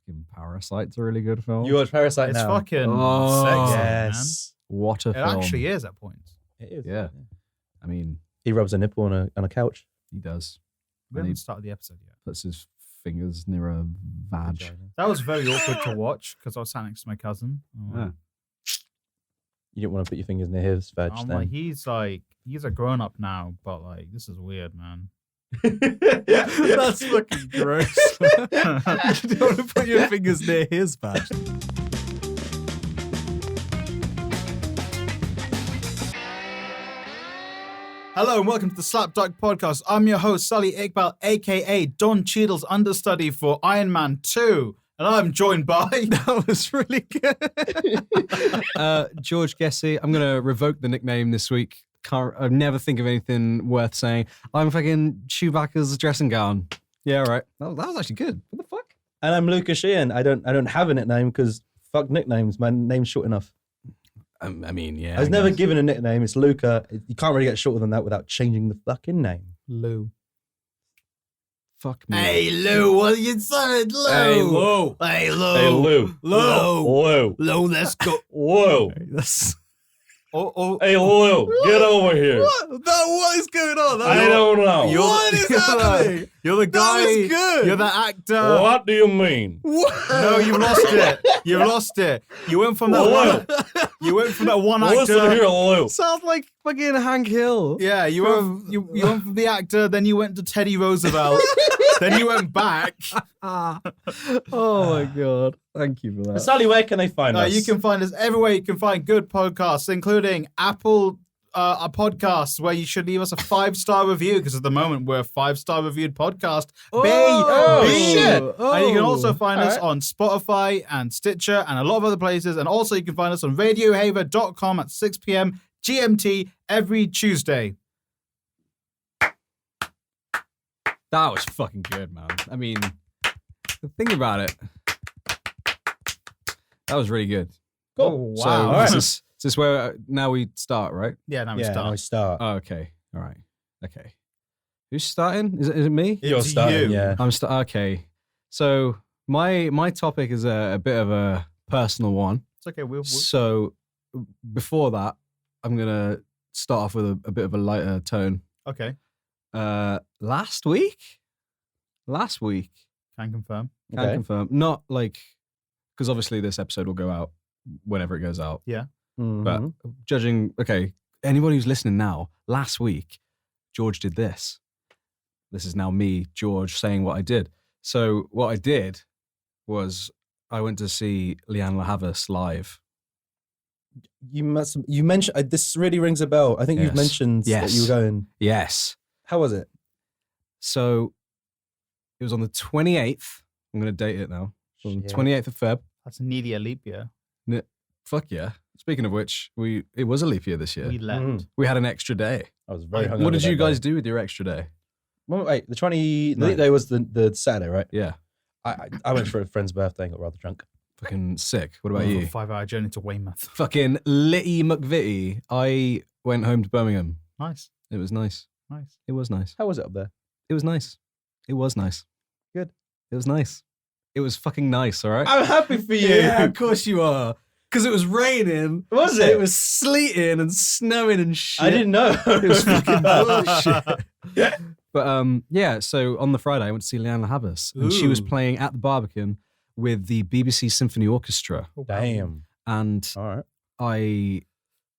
Fucking Parasite's a really good film. You watch Parasite It's now? fucking Oh, sexy, yes. What a man. It film. actually is at points. It is. Yeah. I mean, He rubs a nipple on a couch. he does. We And he haven't started the episode yet. puts his fingers near a vag. That was very awkward to watch because I was sat next to my cousin. Yeah. You didn't want to put your fingers near his veg I'm then. like, he's a grown up now, but like, this is weird, man. That's fucking gross. You don't want to put your fingers near his vag. Hello and welcome to the SlapDuck podcast. I'm your host, Sully Iqbal, aka Don Cheadle's understudy for Iron Man 2. And I'm joined by... That was really good. George Gessie. I'm going to revoke the nickname this week. I never think of anything worth saying. I'm fucking Chewbacca's dressing gown. Yeah, right. That was actually good. What the fuck? And I'm Lucas Sheehan. I don't have a nickname because fuck nicknames. My name's short enough. I mean, yeah. I was never given a nickname. It's Luca. You can't really get shorter than that without changing the fucking name. Lou. Fuck me. Hey, Lou, what are you saying, Lou? Hey, Lou. Hey, Lou. Hey, Lou. Lou. Lou. Lou, let's go. Lou. That's... Oh. Hey, Lou. Get over here. What is going on? I don't know. What is happening? You're the guy. That was good. You're the actor. What do you mean? No, you lost it. You lost it. You went from that one. You went from that one actor. Listen here, Lou. Sounds like fucking Hank Hill. Yeah, you went from the actor, then you went to Teddy Roosevelt, then you went back. Oh my god! Thank you for that. Sally, where can they find us? You can find us everywhere. You can find good podcasts, including Apple podcasts, where you should leave us a 5-star review because at the moment we're a 5-star reviewed podcast. shit. And you can also find us on Spotify and Stitcher and a lot of other places. And also you can find us on radiohaver.com at 6 p.m. GMT every Tuesday. That was fucking good, man. I mean, think about it. That was really good. Oh, So wow. this is where now we start, right? Yeah, now we Now start. we start. Oh, okay. All right. Okay. Who's starting? Is it me? You're It's starting, you. yeah. Okay. So my topic is a bit of a personal one. It's okay. We'll So before that, I'm gonna start off with a bit of a lighter tone. okay. Last week, Can confirm. can Okay. confirm. Not like, because obviously this episode will go out whenever it goes out. Mhm. But judging, okay, anybody who's listening now, last week, George did this. This is now me, George, saying what I did. So what I did was I went to see Leanne LaHavas live. You mentioned this really rings a bell. I think you've Yes. mentioned that Yes. you were going. Yes. How was it? So it was on the 28th. I'm going to date it now. On the Shit. 28th of Feb. That's nearly a leap year. Fuck yeah. Speaking of which, it was a leap year this year. We left. Mhm. We had an extra day. I was very hungover. What did you that guys day. do with your extra day? Well, wait, the leap Ninth. day was the Saturday, right? Yeah. I went for a friend's birthday and got rather drunk. Fucking sick. What about Over you? a 5-hour journey to Weymouth. Fucking Litty McVitty. I went home to Birmingham. Nice. It was nice. It was nice. How was it up there? It was nice. It was nice. Good. It was nice. It was fucking nice, all right? I'm happy for you. Yeah, of course you are. Because it was raining. Was and it? It was sleeting and snowing and shit. I didn't know. It was fucking bullshit. But yeah, so on the Friday, I went to see Leanne LaHavas. And she was Ooh. playing at the Barbican with the BBC Symphony Orchestra. Damn. And All right.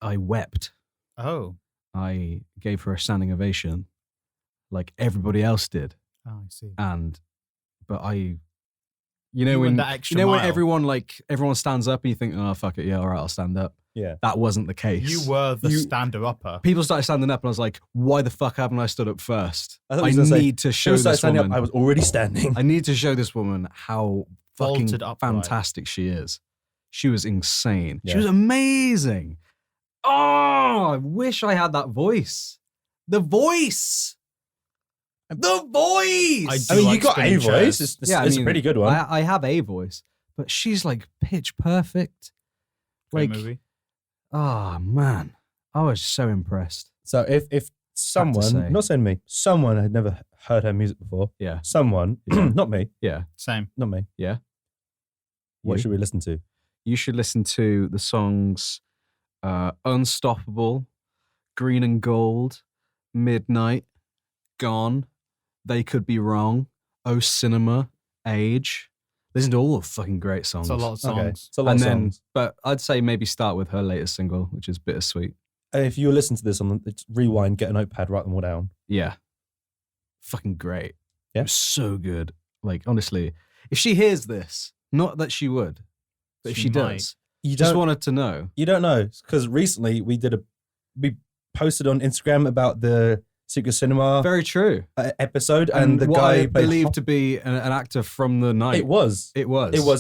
I wept. Oh. I gave her a standing ovation like everybody else did. Oh, I see. But I, You when went that extra when mile. everyone stands up and you think, oh fuck it, yeah, all right, I'll stand up. Yeah. That wasn't the case. You were the stand-upper. People started standing up, and I was like, why the fuck haven't I stood up first? I thought I you were gonna say, need to show Should I this stand woman. up? I was already standing. I need to show this woman how fucking Vaulted upright. fantastic she is. She was insane. Yeah. She was amazing. Oh, I wish I had that voice. The voice. The voice. I mean, you like got a spinning voice. chairs. It's a pretty good one. I have a voice, but she's like pitch perfect. Great Like, movie. oh man, I was so impressed. So if say. someone, not saying me, someone had never heard her music before, Yeah, someone, Yeah. not me, yeah, Same. not me, yeah. What You. should we listen to? You should listen to the songs Unstoppable, Green and Gold, Midnight, Gone, They Could Be Wrong, Oh Cinema, Age. Listen to all the fucking great songs. It's a lot of songs. Okay. It's a lot of songs. But I'd say maybe start with her latest single, which is Bittersweet. And if you listen to this rewind, get a notepad, write them all down. Yeah. Fucking great. Yeah. It was so good. Like, honestly, if she hears this, not that she would, but if She she might. does, You just don't wanted to know. You don't know, because recently we posted on Instagram about the Secret Cinema Very true. episode, and the what guy I played believed to be an actor from the night. It was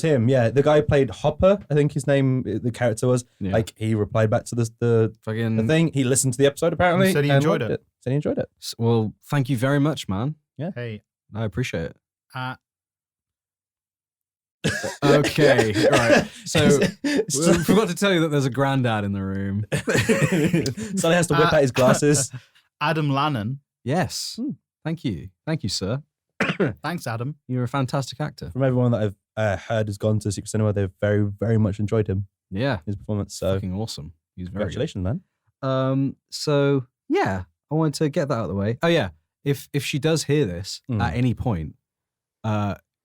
him. Yeah, the guy played Hopper. I think his name, the character was. Yeah. Like he replied back to the Fucking, thing. He listened to the episode apparently. He said he and enjoyed loved it. Said he enjoyed it. well, thank you very much, man. Hey, I appreciate it. okay. Okay, right. So, we forgot to tell you that there's a granddad in the room. Sully has to whip out his glasses. Adam Lannon. Yes. Thank you. Thank you, sir. Thanks, Adam. You're a fantastic actor. From everyone that I've heard has gone to Secret Cinema, they've very, very much enjoyed Yeah. his performance. So Fucking awesome. He's very good. congratulations, man. So yeah, I wanted to get that out of the way. Oh yeah, if she does hear this at any point,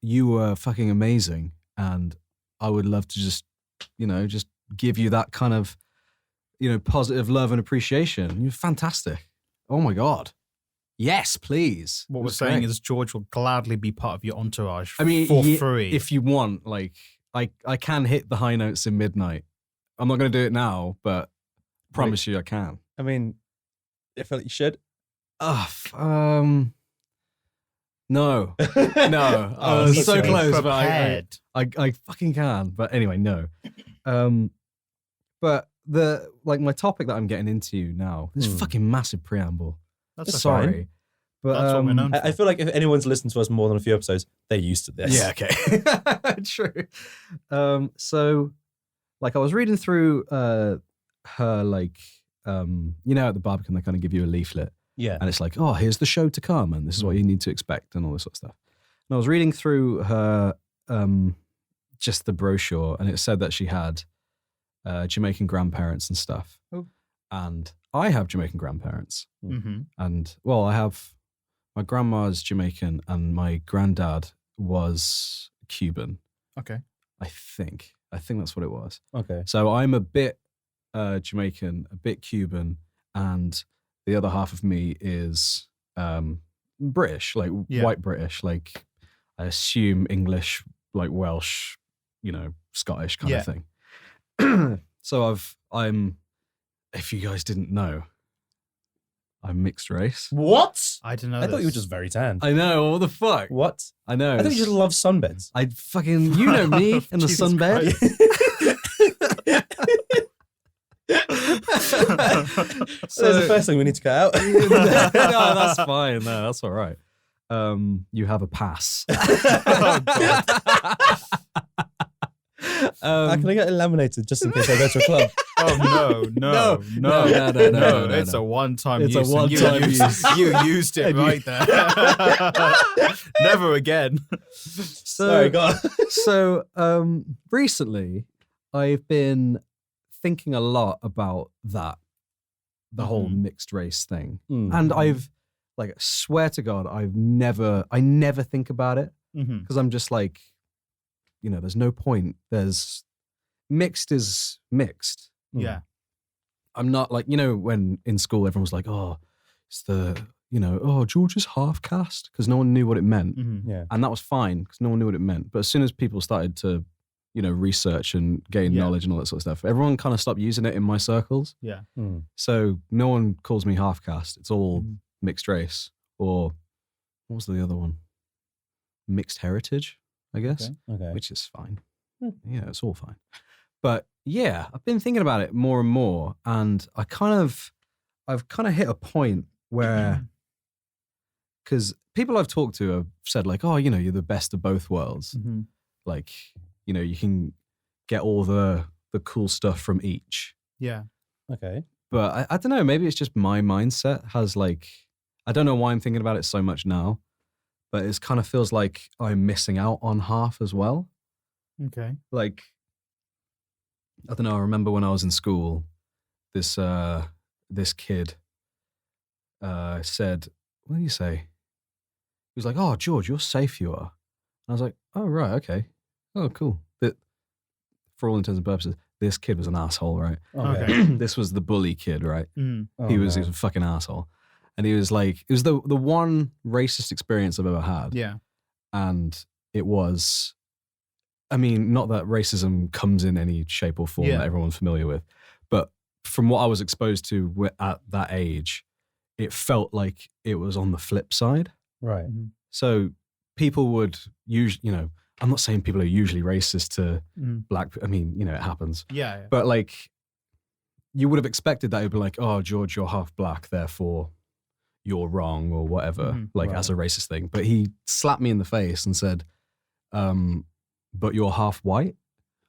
you were fucking amazing, and I would love to just give you that kind of positive love and appreciation. You're fantastic. Oh my god. Yes, please. What It we're was saying great. is George will gladly be part of your entourage I mean, for free. if you want. Like, I can hit the high notes in Midnight. I'm not going to do it now, but promise you I can. I mean, I feel like you should. No. No. I Oh, was he's so so close, prepared. but I fucking can. But anyway, no. But my topic that I'm getting into now, this fucking massive preamble. That's okay. Sorry. But That's what we're known for. I feel like if anyone's listened to us more than a few episodes, they're used to this. Yeah, okay. True. So I was reading through her at the Barbican they kind of give you a leaflet. Yeah. And it's like, oh, here's the show to come, and this is what you need to expect, and all this sort of stuff. And I was reading through her, just the brochure, and it said that she had Jamaican grandparents and stuff. Oh. And I have Jamaican grandparents. Mm-hmm. And, well, I have my grandma's Jamaican, and my granddad was Cuban. Okay. I think that's what it was. Okay. So I'm a bit Jamaican, a bit Cuban, and the other half of me is British, like white British, like I assume English, like Welsh, Scottish kind of thing. So I'm, if you guys didn't know, I'm mixed race. What? I didn't know. I thought you were this. just very tan. I know, what the fuck? What? I know. I thought you just love sunbeds. I fucking, you know me in the Jesus sunbed. So that's the first thing we need to cut out. No, that's fine. No, that's all right. You have a pass. Can I get it laminated just in case I go to a club? Oh no! No. It's a one-time It's a use. and one-time you use. You used it right there. Never again. Sorry, go on. So, recently, I've been thinking a lot about the whole mixed race thing, and I've swear to God, I never think about it because I'm just like, there's no point. There's mixed is mixed. Yeah. I'm not like, when in school everyone was like, oh, it's George is half caste, because no one knew what it meant. Yeah. And that was fine because no one knew what it meant. But as soon as people started to, research and gain knowledge and all that sort of stuff, everyone kind of stopped using it in my circles. Yeah. So no one calls me half caste. It's all mixed race, or what was the other one? Mixed heritage, I guess, Okay. which is fine. Yeah, it's all fine. But yeah, I've been thinking about it more and more, and I've kind of hit a point where, because people I've talked to have said like, oh, you're the best of both worlds. Like, you can get all the cool stuff from each. Yeah. Okay. But I don't know, maybe it's just my mindset has I don't know why I'm thinking about it so much now, but it kind of feels like I'm missing out on half as well. Okay. Like, I don't know. I remember when I was in school, this kid said, "What did he say?" He was like, "Oh, George, you're safe. You are." And I was like, "Oh, right, okay. Oh, cool." But for all intents and purposes, this kid was an asshole, right? Okay. This was the bully kid, right? Mm. He was a fucking asshole, and he was like, it was the one racist experience I've ever had. Yeah. And it was, I mean, not that racism comes in any shape or form Yeah. that everyone's familiar with, but from what I was exposed to at that age, it felt like it was on the flip side. Right. So people would usually, I'm not saying people are usually racist to black. I mean, it happens. Yeah. But like, you would have expected that it'd be like, "Oh, George, you're half black, therefore you're wrong," or whatever, as a racist thing. But he slapped me in the face and said, "But you're half white,"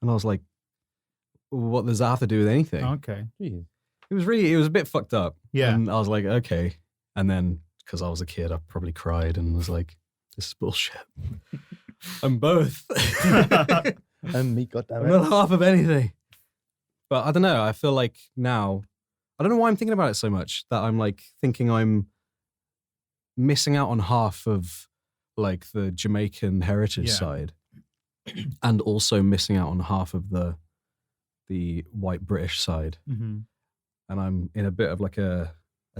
and I was like, "What does that have to do with anything?" Okay. It was a bit fucked up. Yeah. And I was like, okay. And then, because I was a kid, I probably cried and was like, "This is bullshit." I'm both. And me, goddammit. I'm not half of anything. But I don't know. I feel like now, I don't know why I'm thinking about it so much, that I'm like thinking I'm missing out on half of like the Jamaican heritage side, and also missing out on half of the white British side. Mm-hmm. And I'm in a bit of like a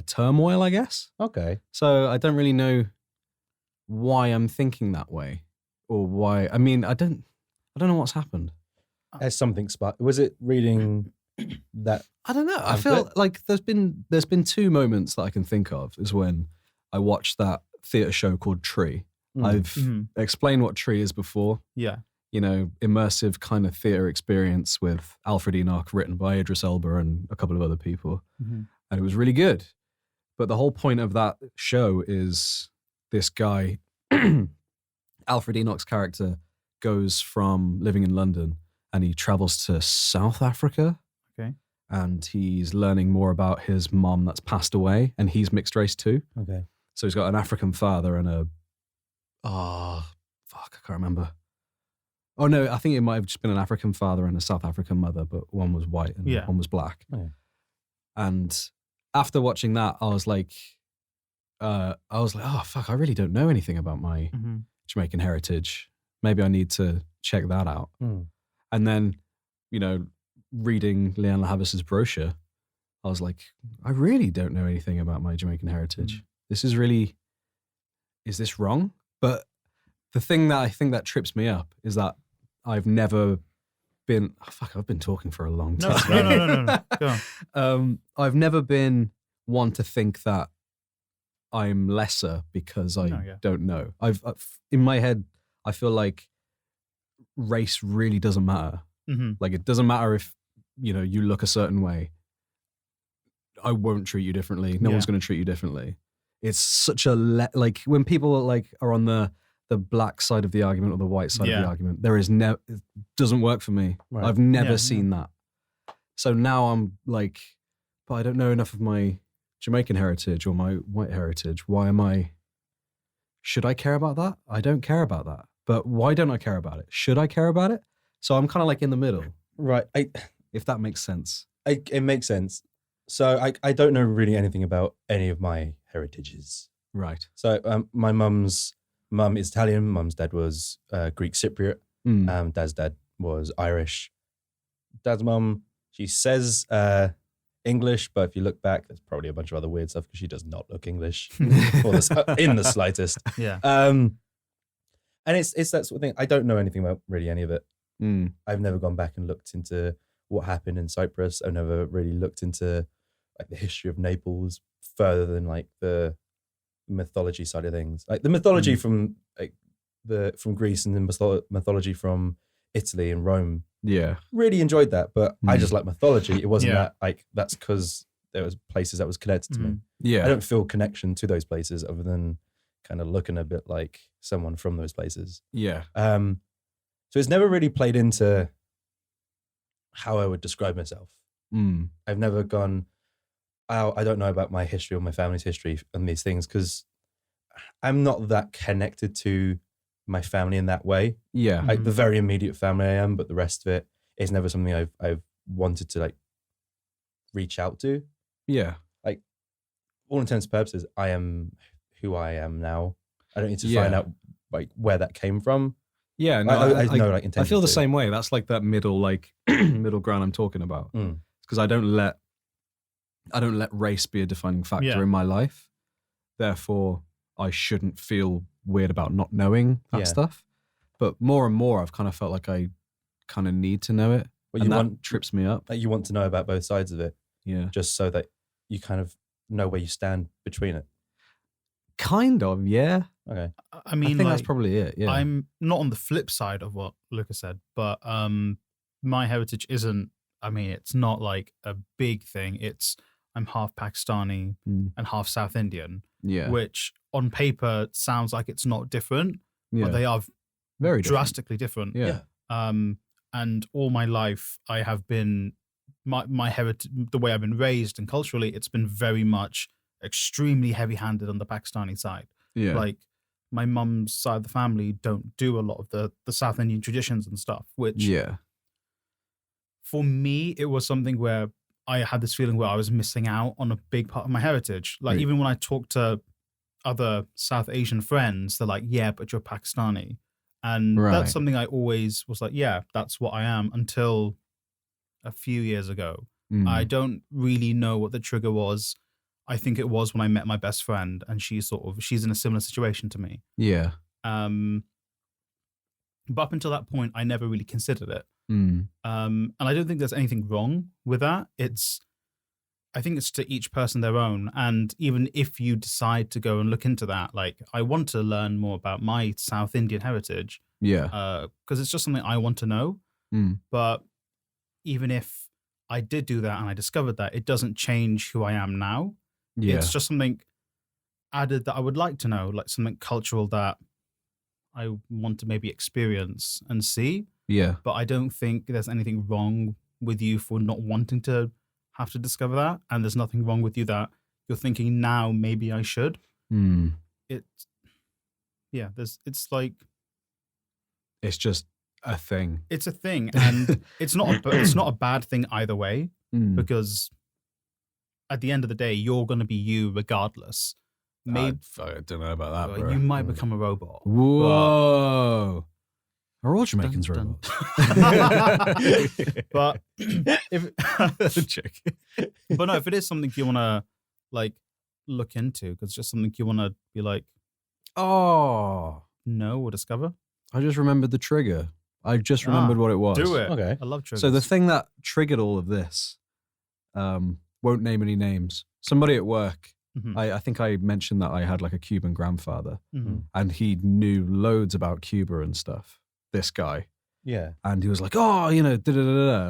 turmoil, I guess. Okay. So I don't really know why I'm thinking that way, or why. I mean, I don't know what's happened. Has something sparked? Was it reading that? I don't know. I feel like there's been two moments that I can think of. Is when I watched that theatre show called Tree. I've explained what Tree is before. Yeah. Immersive kind of theatre experience with Alfred Enoch, written by Idris Elba and a couple of other people. And it was really good. But the whole point of that show is this guy, Alfred Enoch's character, goes from living in London and he travels to South Africa. Okay. And he's learning more about his mom that's passed away, and he's mixed race too. Okay. So he's got an African father and I can't remember. Oh no, I think it might have just been an African father and a South African mother, but one was white and one was black. Oh. And after watching that, I was like, oh fuck, I really don't know anything about my Jamaican heritage. Maybe I need to check that out. And then, reading Leanne Lahavis's brochure, I was like, I really don't know anything about my Jamaican heritage. Is this wrong? But the thing that I think that trips me up is that I've never been, I've been talking for a long time. No. Go on. I've never been one to think that I'm lesser because I don't know. I've in my head, I feel like race really doesn't matter. Like, it doesn't matter if, you look a certain way. I won't treat you differently. No one's going to treat you differently. It's such a, like, when people are on the black side of the argument or the white side of the argument, it doesn't work for me. Right. I've never seen that. So now I'm like, but I don't know enough of my Jamaican heritage or my white heritage. Should I care about that? I don't care about that. But why don't I care about it? Should I care about it? So I'm kind of like in the middle. Right. If that makes sense. It makes sense. So I don't know really anything about any of my heritages. Right. So my mum's mum is Italian. Mum's dad was Greek Cypriot. Dad's dad was Irish. Dad's mum, she says English, but if you look back, there's probably a bunch of other weird stuff because she does not look English in the slightest. Yeah. And it's that sort of thing. I don't know anything about really any of it. I've never gone back and looked into what happened in Cyprus. I've never really looked into like the history of Naples further than like the mythology side of things. Like the mythology from from Greece and the mythology from Italy and Rome. Yeah. Really enjoyed that, but I just like mythology. It wasn't that like that's because there was places that was connected to me. Yeah. I don't feel connection to those places other than kind of looking a bit like someone from those places. Yeah. So it's never really played into how I would describe myself. I've never gone, I don't know about my history or my family's history and these things because I'm not that connected to my family in that way. Yeah. Like the very immediate family I am, but the rest of it is never something I've wanted to like reach out to. Yeah. Like all intents and purposes, I am who I am now. I don't need to find out like where that came from. Yeah, no, I know like I feel the to. same way. That's like that middle ground I'm talking about. Because I don't let race be a defining factor in my life. Therefore, I shouldn't feel weird about not knowing that stuff. But more and more, I've kind of felt like I kind of need to know it. But and that trips me up. Like you want to know about both sides of it. Yeah. Just so that you kind of know where you stand between it. Kind of, yeah. Okay. I mean, I think that's probably it. Yeah. I'm not on the flip side of what Lucas said, but my heritage isn't. I mean, it's not like a big thing. I'm half Pakistani and half South Indian. Yeah. Which on paper sounds like it's not different, Yeah. but they are very drastically different. Yeah. And all my life, I have been my heritage, the way I've been raised and culturally, it's been very much extremely heavy-handed on the Pakistani side. Yeah. Like my mum's side of the family don't do a lot of the South Indian traditions and stuff, which for me, it was something where I had this feeling where I was missing out on a big part of my heritage. Like even when I talk to other South Asian friends, they're like, yeah, but you're Pakistani. And that's something I always was like, yeah, that's what I am until a few years ago. I don't really know what the trigger was. I think it was when I met my best friend and she's in a similar situation to me. Yeah. But up until that point, I never really considered it. And I don't think there's anything wrong with that. I think it's to each person their own. And even if you decide to go and look into that, like I want to learn more about my South Indian heritage. Yeah. Because it's just something I want to know. But even if I did do that and I discovered that, it doesn't change who I am now. Yeah. It's just something added that I would like to know, like something cultural that I want to maybe experience and see. Yeah. But I don't think there's anything wrong with you for not wanting to have to discover that. And there's nothing wrong with you that you're thinking now, maybe I should. It's just a thing. It's a thing. And it's not a bad thing either way, because at the end of the day, you're going to be you regardless. Maybe I don't know about that, bro. You might become a robot. Whoa. Are all Jamaicans robots? But if it is something you want to like look into, because it's just something you want to be like, know or discover. I just remembered the trigger. I just remembered what it was. Do it. Okay. I love triggers. So the thing that triggered all of this, won't name any names. Somebody at work, I think I mentioned that I had like a Cuban grandfather, and he knew loads about Cuba and stuff. This guy. Yeah. And he was like, oh, you know,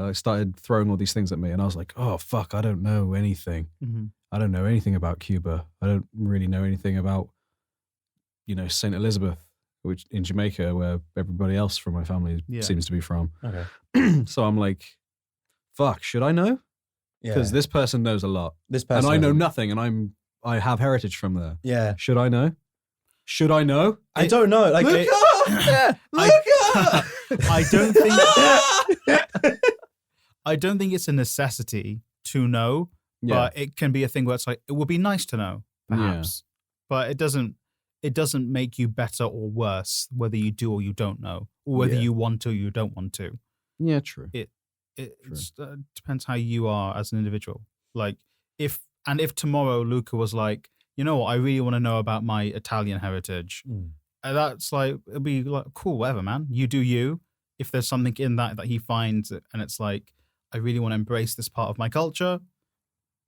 I started throwing all these things at me, and I was like, oh, fuck, I don't know anything. I don't know anything about Cuba. I don't really know anything about, you know, St. Elizabeth, which in Jamaica, where everybody else from my family seems to be from. Okay. So I'm like, fuck, should I know? Because this person knows a lot. This person, and I know nothing, and I have heritage from there. Yeah. Should I know? Should I know? I don't know. Like, look up! Yeah, look up! I don't think it's a necessity to know, but it can be a thing where it's like, it would be nice to know, perhaps. But it doesn't make you better or worse whether you do or you don't know, or whether you want to or you don't want to. Yeah, true. It depends how you are as an individual. Like if tomorrow Luca was like, you know what, I really want to know about my Italian heritage. That's like, it'd be like, cool, whatever, man. You do you. If there's something in that he finds and it's like, I really want to embrace this part of my culture,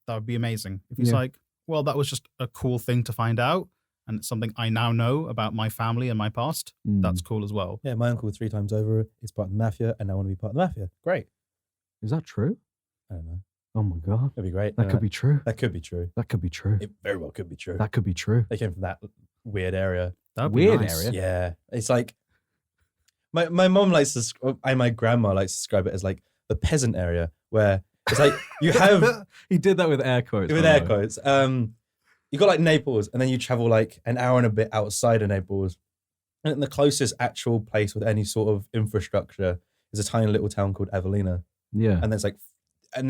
that would be amazing. If he's like, well, that was just a cool thing to find out, and it's something I now know about my family and my past, that's cool as well. Yeah, my uncle 3 times over is part of the mafia, and I want to be part of the mafia. Great. Is that true? I don't know. Oh my God. That'd be great. That could be true. That could be true. That could be true. It very well could be true. That could be true. They came from that weird area. That'd be weird nice. area? Yeah. It's like, my mom likes to, and my grandma likes to describe it as like the peasant area, where it's like you have... He did that with air quotes. With air quotes. You got like Naples, and then you travel like an hour and a bit outside of Naples, And the closest actual place with any sort of infrastructure is a tiny little town called Evelina. Yeah. And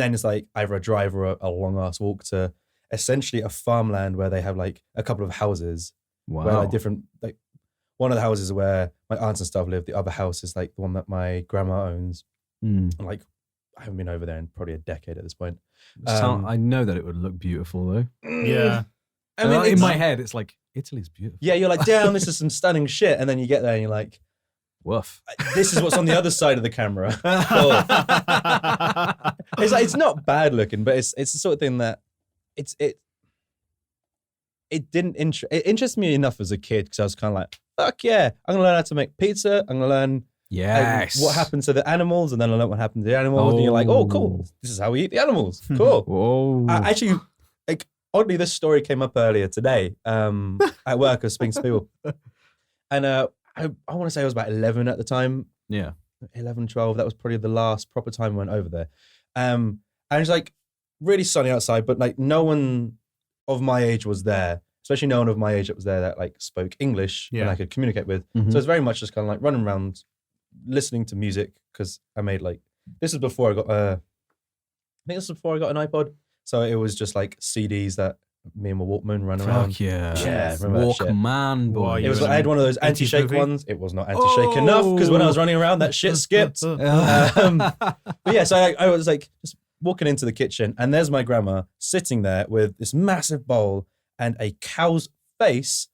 then it's like either a drive or a long ass walk to essentially a farmland where they have like a couple of houses. Wow. Where like different, like one of the houses where my aunts and stuff live. The other house is like the one that my grandma owns. And like, I haven't been over there in probably a decade at this point. I know that it would look beautiful though. Yeah. I mean, in my head, it's like, Italy's beautiful. Yeah, you're like, damn, this is some stunning shit. And then you get there and you're like, woof. This is what's on the other side of the camera. Cool. It's not bad looking, but it's the sort of thing that it didn't it interested me enough as a kid because I was kind of like, fuck yeah, I'm gonna learn how to make pizza. I'm gonna learn what happened to the animals, and then I learned what happened to the animals. And you're like, oh, cool. This is how we eat the animals. Cool. Whoa. Actually, like oddly, this story came up earlier today at work. I was speaking to people, and I want to say I was about 11 at the time. Yeah. 11, 12. That was probably the last proper time I went over there. And it's like really sunny outside, but like no one of my age was there, especially no one of my age that was there that like spoke English and I could communicate with. Mm-hmm. So it's very much just kind of like running around, listening to music because I made like, this is before I got, I think this was before I got an iPod. So it was just like CDs that me and my Walkman run around. Fuck yeah. Yeah, remember that shit. Walkman, boy. It was. I had one of those anti-shake ones. It was not anti-shake enough because when I was running around, that shit skipped. But yeah, so I was like just walking into the kitchen, and there's my grandma sitting there with this massive bowl and a cow's face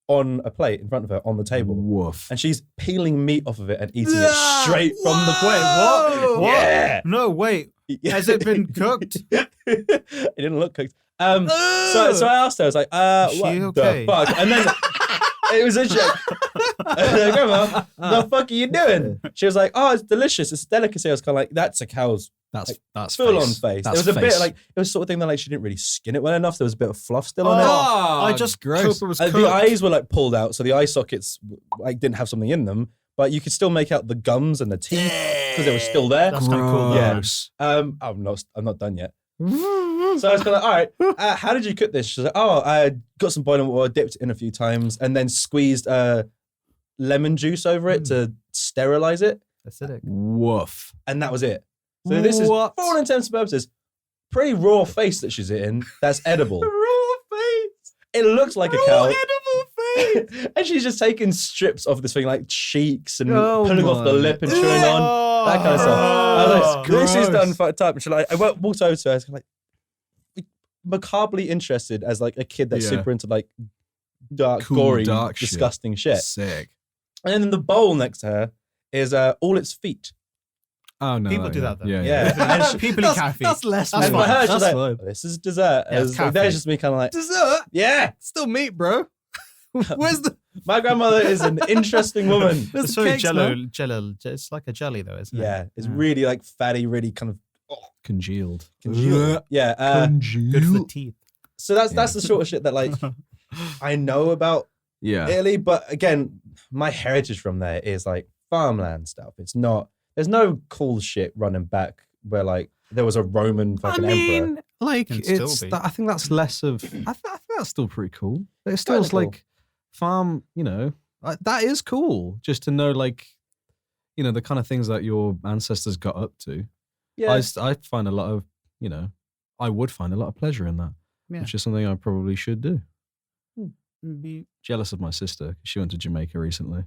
on a plate in front of her on the table. Woof. And she's peeling meat off of it and eating it straight from the plate. What? Yeah. No, wait. Has it been cooked? It didn't look cooked. So I asked her, I was like, what the fuck? And then it was a joke. Grandma, the fuck are you doing? She was like, oh, it's delicious. It's a delicacy. I was kind of like, that's a cow's that's full on face. It was a bit like, it was sort of thing that like she didn't really skin it well enough. There was a bit of fluff still on it. I just hope it was cooked. The eyes were like pulled out, so the eye sockets like didn't have something in them, but you could still make out the gums and the teeth because they were still there. That's kind of cool. Yeah. I'm not done yet. So I was kind of like, all right, how did you cook this? She was like, oh, I got some boiling water, dipped it in a few times, and then squeezed lemon juice over it to sterilize it. Acidic. Woof. And that was it. So this is, for all intents and purposes, pretty raw face that she's eating. That's edible. Raw face. It looks like a cow. Edible face. And she's just taking strips off this thing, like cheeks and pulling off the lip and chewing on, that kind of stuff. I was like, this is done fucked up. And she's like, I walked over to her, I was like, macabrely interested as like a kid that's super into like dark, gory, disgusting shit. Sick. And then the bowl next to her is all its feet. Oh no, people do that though. Yeah. People eat cat feet. That's less. And for her, she's like, this is dessert. There's just me kind of like, dessert? Yeah. Still meat, bro. Where's the... My grandmother is an interesting woman. It's so jello. It's like a jelly though, isn't it? Yeah. It's really like fatty, really kind of congealed. Yeah. Good for the teeth. So that's the sort of shit that like I know about Italy, but again, my heritage from there is like farmland stuff. It's not, there's no cool shit running back where like there was a Roman fucking emperor. Like it's I think that's less of I think that's still pretty cool. It still is like farm, you know. That is cool just to know like, you know, the kind of things that your ancestors got up to. Yeah. I find a lot of, you know, I would find a lot of pleasure in that, which is something I probably should do. Jealous of my sister. She went to Jamaica recently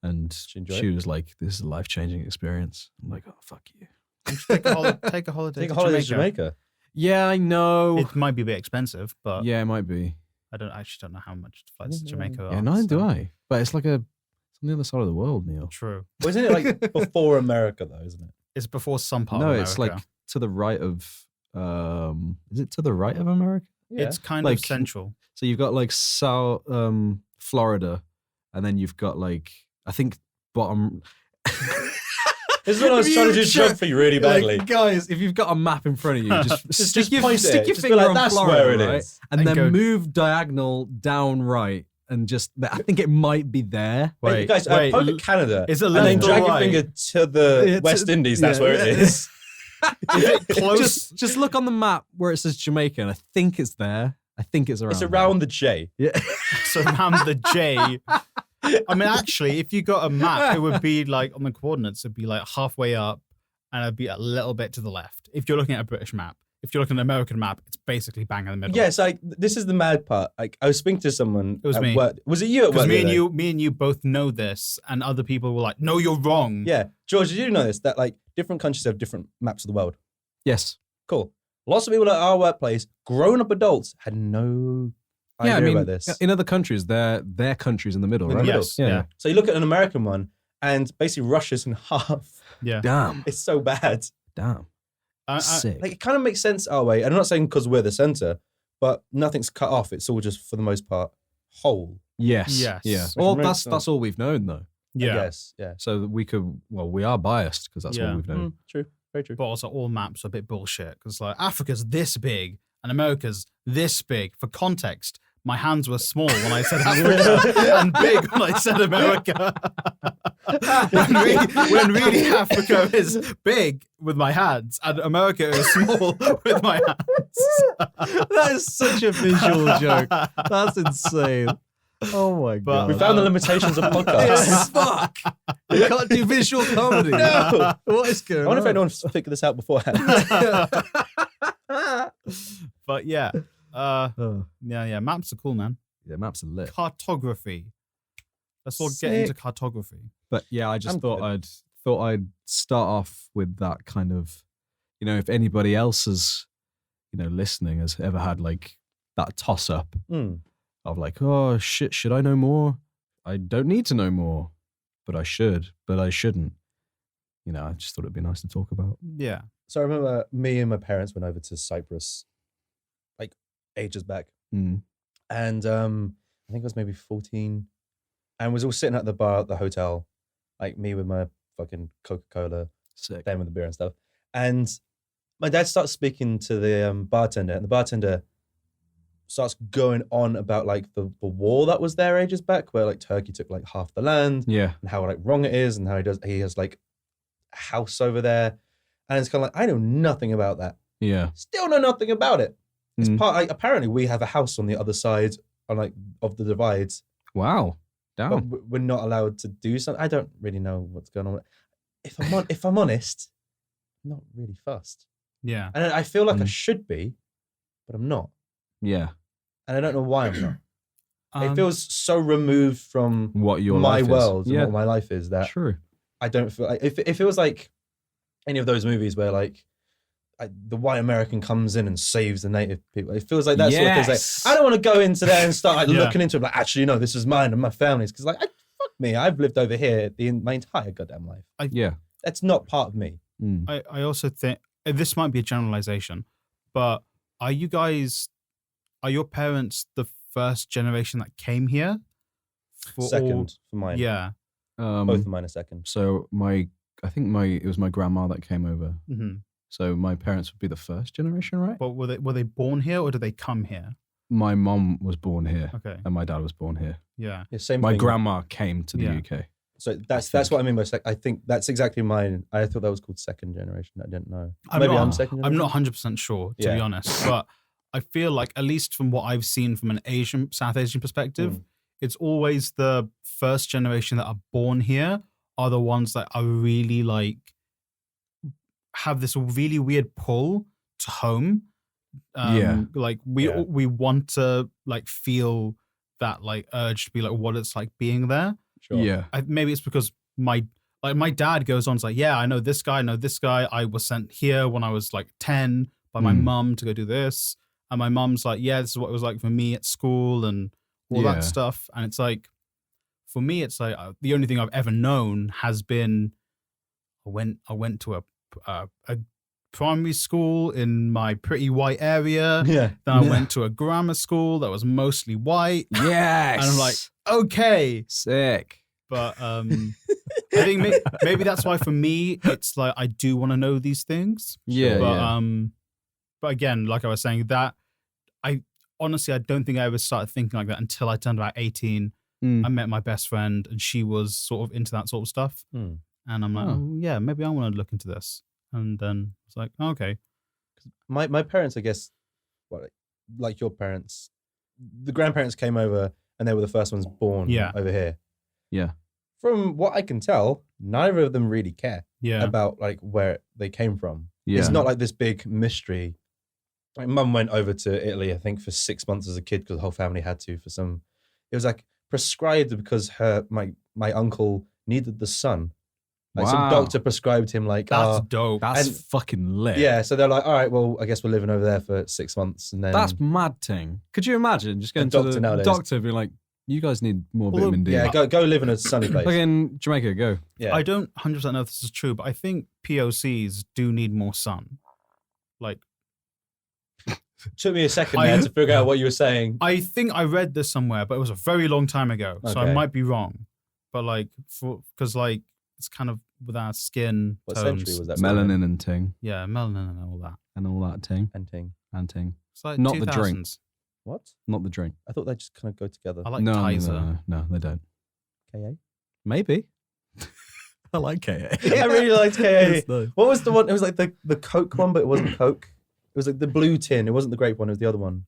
and she was like, this is a life-changing experience. I'm like, oh, fuck you. Take a holiday to Jamaica. Yeah, I know. It might be a bit expensive, but... Yeah, it might be. I actually don't know how much flights to Jamaica are. Yeah, neither do I. But it's like it's on the other side of the world, Neil. True. Well, isn't it like before America though, isn't it? It's before some part of America. No, it's like to the right of... is it to the right of America? Yeah. It's kind of central. So you've got like South Florida, and then you've got like, I think bottom... This is what I was trying to do geography really badly. Like, guys, if you've got a map in front of you, just stick your finger like, on that's Florida, where it right? is. And then move diagonal down right. And just, I think it might be there. Wait, guys, poke at Canada. Is it and then drag your finger to the West Indies. That's where it is. Is it close? Just look on the map where it says Jamaica, and I think it's there. I think it's around. It's around the J. Yeah, it's around the J. I mean, actually, if you got a map, it would be like on the coordinates, it'd be like halfway up and it'd be a little bit to the left. If you're looking at a British map. If you're looking at an American map, it's basically bang in the middle. Yes, this is the mad part. Like, I was speaking to someone. It was me. Work. Was it you at work? Because me and you both know this, and other people were like, "No, you're wrong." Yeah, George, did you know this? That like different countries have different maps of the world. Yes. Cool. Lots of people at our workplace, grown-up adults, had no idea about this. In other countries, their country's in the middle, right? Yes. Yeah. So you look at an American one, and basically Russia's in half. Yeah. Damn. It's so bad. Damn. Sick. Like, it kind of makes sense our way. And I'm not saying because we're the center, but nothing's cut off. It's all just, for the most part, whole. Yes. Yes. Yeah. Which Well, makes that's all we've known, though. Yeah. Yes. Yeah. So we could, we are biased because that's all we've known. True. Very true. But also, all maps are a bit bullshit because like Africa's this big and America's this big. For context, my hands were small when I said Africa and big when I said America. when really Africa is big with my hands and America is small with my hands. That is such a visual joke. That's insane. Oh my God. We found the limitations of podcasts. Fuck. You can't do visual comedy. No. What is going on? I wonder if anyone's figured this out beforehand. But yeah. Yeah. Maps are cool, man. Yeah, maps are lit. Cartography. Let's all get into cartography. But yeah, I just thought I'd start off with that kind of, if anybody else is, listening has ever had like that toss up of like, oh shit, should I know more? I don't need to know more, but I should, but I shouldn't. I just thought it'd be nice to talk about. Yeah. So I remember me and my parents went over to Cyprus like ages back. And I think I was maybe 14 and was all sitting at the bar at the hotel, like me with my fucking Coca-Cola, playing with the beer and stuff. And my dad starts speaking to the bartender, and the bartender starts going on about like the war that was there ages back, where like Turkey took like half the land, and how like wrong it is, and how he has like a house over there, and it's kind of like, I know nothing about that. Yeah, still know nothing about it. It's part like, apparently we have a house on the other side on like of the divides. Wow, damn. But we're not allowed to do something. I don't really know what's going on. If I'm honest, I'm not really fussed. Yeah, and I feel like I should be, but I'm not. Yeah. And I don't know why I'm not. It feels so removed from what your my life world is. and what my life is that True. I don't feel like, if it was like any of those movies where like the white American comes in and saves the native people. It feels like that sort of thing. Like, I don't want to go into there and start like looking into it. Like, actually, no, this is mine and my family's. Because like, fuck me, I've lived over here my entire goddamn life. That's not part of me. I also think this might be a generalization, but are your parents the first generation that came here? Second for mine. Yeah. Both of mine are second. So it was my grandma that came over. Mm-hmm. So my parents would be the first generation, right? But were they born here or did they come here? My mom was born here. Okay. And my dad was born here. Yeah. Same my thing. grandma came to the UK. So that's what I mean by I think that's exactly mine. I thought that was called second generation. I didn't know. I'm second generation. I'm not 100% sure, to be honest. But I feel like, at least from what I've seen from an South Asian perspective, it's always the first generation that are born here are the ones that are really like, have this really weird pull to home. Like we want to like feel that like urge to be like what it's like being there. Sure. Yeah. Maybe it's because my dad goes on to like, I know this guy. I was sent here when I was like 10 by my mum to go do this. And my mum's like, this is what it was like for me at school and all that stuff. And it's like, for me, it's like the only thing I've ever known has been I went to a primary school in my pretty white area. Yeah. Then I went to a grammar school that was mostly white. Yes. And I'm like, okay. Sick. But I think maybe that's why for me, it's like I do want to know these things. Yeah. But again, like I was saying, that I honestly don't think I ever started thinking like that until I turned about 18. I met my best friend and she was sort of into that sort of stuff. And I'm like, maybe I want to look into this. And then it's like, okay. My parents, I guess, like your parents, the grandparents came over and they were the first ones born over here. Yeah. From what I can tell, neither of them really care Yeah. about like where they came from. Yeah. It's not like this big mystery. Like Mum went over to Italy, I think, for 6 months as a kid because the whole family had to for some. It was like prescribed because my uncle needed the sun. Like some Wow. doctor prescribed him like That's dope. That's fucking lit. yeah. So they're like, all right, well, I guess we're living over there for 6 months, and then That's mad thing. Could you imagine just going A to doctor the nowadays. doctor being like, you guys need more Although- vitamin D. yeah, go live in a sunny place. Like in Jamaica, go. Yeah, I don't 100% know if this is true, but I think POCs do need more sun. Like, took me a second there to figure out what you were saying. I think I read this somewhere, but it was a very long time ago, so I Okay. might be wrong. But like, because like it's kind of with our skin What tones. century was that? Melanin and ting. Yeah, melanin and all that. And all that ting. And ting. And ting. It's like Not the 2000s. drink. What? Not the drink. I thought they just kind of go together. I like no, Kaiser. no, they don't. KA? Maybe. I like KA. Yeah, I really liked KA. It's nice. What was the one? It was like the Coke one, but it wasn't Coke. It was like the blue tin. It wasn't the grape one. It was the other one.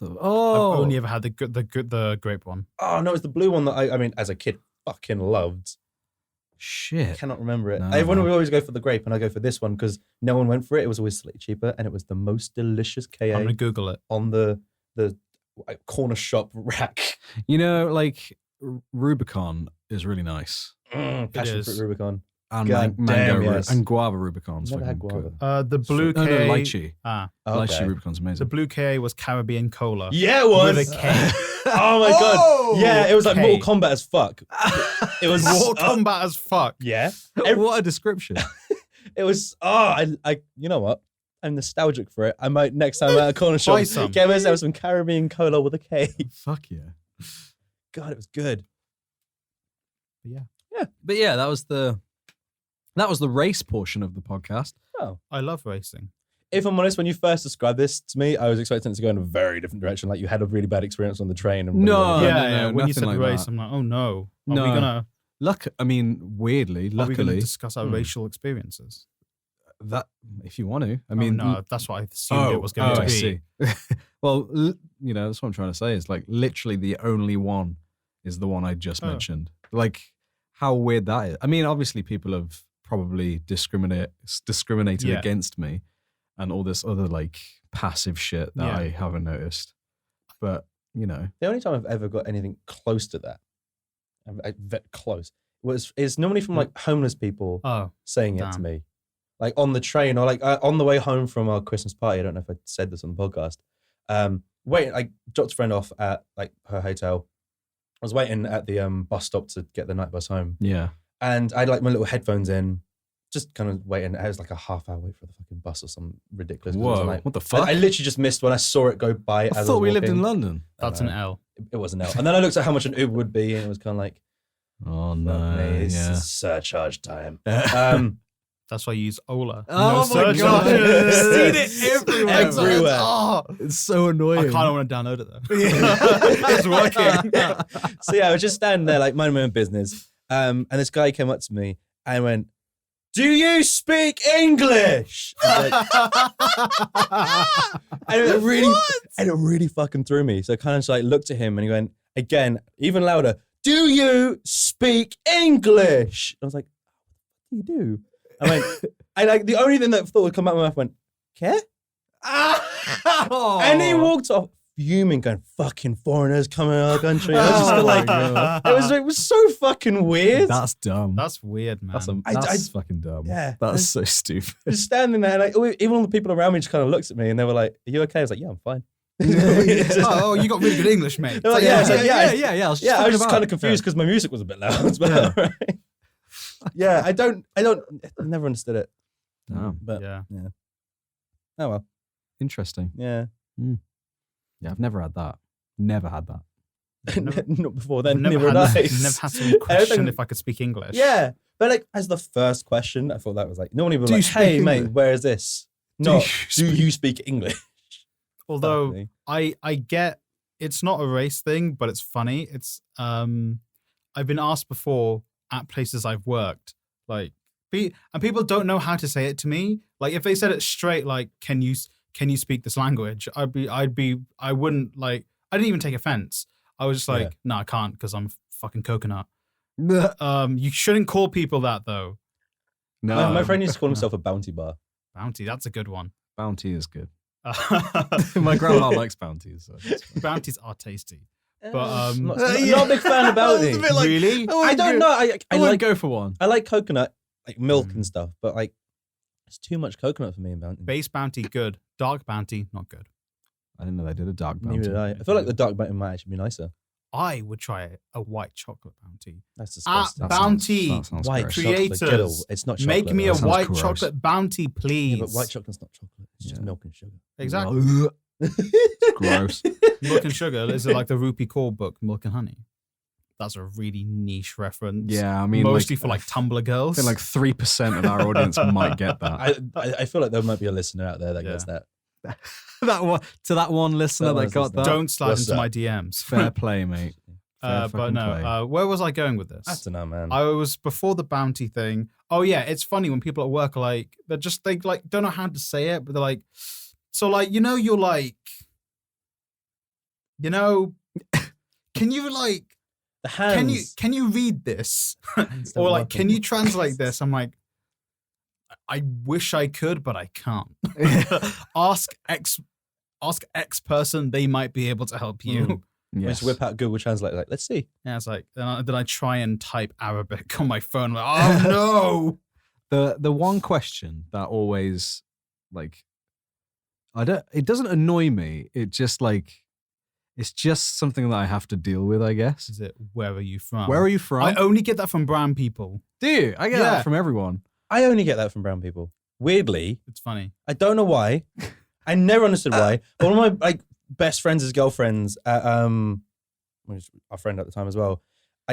Oh. I've only ever had the grape one. Oh no, it was the blue one that I mean, as a kid, fucking loved. I Shit. cannot remember it. No, Everyone no. would always go for the grape, and I go for this one because no one went for it. It was always slightly cheaper, and it was the most delicious I'm KA gonna Google it. on the like, corner shop rack. You know, like Rubicon is really nice. Passion is. fruit Rubicon. And God mango damn, yes. and guava Rubicon's Never had fucking guava. The blue good. K. No, lychee. Okay. Lychee Rubicon's The amazing. blue K was Caribbean cola. Yeah, it was. With a K. Oh my god. Yeah, it was like K. Mortal Kombat as fuck. It was Mortal Kombat as fuck. Yeah. What a description. It was I you know what? I'm nostalgic for it. I might next time at a corner shop Buy some. get myself some Caribbean cola with a K. Fuck yeah. God, it was good. But yeah, that was the race portion of the podcast. Oh. I love racing. If I'm honest, when you first described this to me, I was expecting it to go in a very different direction. Like you had a really bad experience on the train. And No. yeah. When nothing you said like race, that. I'm like, oh no. Are No. we gonna Weirdly, are we gonna luckily, discuss our racial experiences? that if you want to, I I mean, mean, no, that's what I assumed it was going to I be. see. Well, that's what I'm trying to say. Is like literally the only one is the one I just Oh. mentioned. Like how weird that is. I mean, obviously people have probably discriminated Yeah. against me and all this other like passive shit that Yeah. I haven't noticed. But The only time I've ever got anything close to that, close, is normally from like homeless people Oh, saying it to damn. me, like on the train or like on the way home from our Christmas party. I don't know if I said this on the podcast. I dropped a friend off at like her hotel. I was waiting at the bus stop to get the night bus home, yeah, and I had like my little headphones in, just kind of waiting. I was like a half hour wait for the fucking bus or something ridiculous. 'cause it was, whoa, like, what the fuck? I literally just missed when I saw it go by. I as I thought was we lived in walking. London. that's an L. It was an L. And then I looked at how much an Uber would be, and it was kind of like, Oh fuck no, me, it's yeah. surcharge time. That's why I use Ola. Oh my surcharge. god, I've seen it everywhere. Everywhere. Oh, it's so I annoying. kind of want to download it though. It's working. So yeah, I was just standing there like minding my own business. And this guy came up to me and went, "Do you speak English?" I was like- and it really fucking threw me. So I kind of just like looked at him and he went again, even louder, "Do you speak English?" I was like, "What do you do?" I went, and like the only thing that thought would come out of my mouth went, "Care?" And he walked off fuming, going, "Fucking foreigners coming to our country." I was just Oh my like, God. it was so fucking weird. That's dumb. That's weird, man. That's fucking dumb. Yeah. That's so stupid. Just standing there, and like, even all the people around me just kind of looked at me and they were like, "Are you okay?" I was like, "Yeah, I'm fine." oh, you got really good English, mate. They're like, yeah, it's like, yeah. I was Yeah, I was talking just about kind it. of confused because my music was a bit loud. But, Yeah. right. Yeah, I never understood it. Damn. But Yeah. oh well, Interesting. yeah. Yeah, I've never had that. Never had that. Not before then. Never Never had, had I. never had someone question if I could speak English. Yeah, but like as the first question, I thought that was like normally we're Do you like, speak "Hey mate, English? where is this?" Do No, you do speak- you speak English? Although Fuck me. I get it's not a race thing, but it's funny. It's I've been asked before at places I've worked, like and people don't know how to say it to me. Like if they said it straight, like can you speak this language? I didn't even take offense. I was just like, Yeah. no, I can't because I'm fucking coconut. You shouldn't call people that though. No, my friend used to call himself a bounty bar. Bounty, that's a good one. Bounty is good. My grandma likes bounties. So bounties are tasty. But not a big fan of bounty. Like, really? I don't know. I like like go for one. I like coconut, like milk and stuff, but like it's too much coconut for me in bounty. Base bounty, good. Dark bounty, not good. I didn't know they did a dark bounty. Neither did I. I feel like the dark bounty might actually be nicer. I would try a white chocolate bounty. That's disgusting. Bounty. That sounds White gross. Creators. chocolate. It's not chocolate. Make me a That sounds white gross. chocolate bounty, please. Yeah, but white chocolate's not chocolate. It's just milk and sugar. Exactly. Gross. Milk and sugar. Is it like the Rupi Kaur book, Milk and Honey? That's a really niche reference. Yeah, I mean, mostly like, for like Tumblr girls. I feel like 3% of our audience might get that. I feel like there might be a listener out there that gets that. that one listener that got that. Don't slide What's into that? my DMs. Fair play, mate. Fair But no, play. where was I going with this? I don't know, man. I was before the bounty thing. Oh yeah, it's funny when people at work are like, they like don't know how to say it, but they're like, so like, you're like, can you like, The hands. can you read this? Or like, can you translate this? I'm like, I wish I could, but I can't. Ask X person, they might be able to help you. Yes. Just whip out Google Translate. Like, let's see. Yeah, it's like then I try and type Arabic on my phone. Like, oh no! The one question that always like it doesn't annoy me. It just like it's just something that I have to deal with, I guess. Is it where are you from? Where are you from? I only get that from brown people. Do you? I get that from everyone. I only get that from brown people. Weirdly, It's funny. I don't know why. I never understood why. But one of my best friends' girlfriends, our friend at the time as well,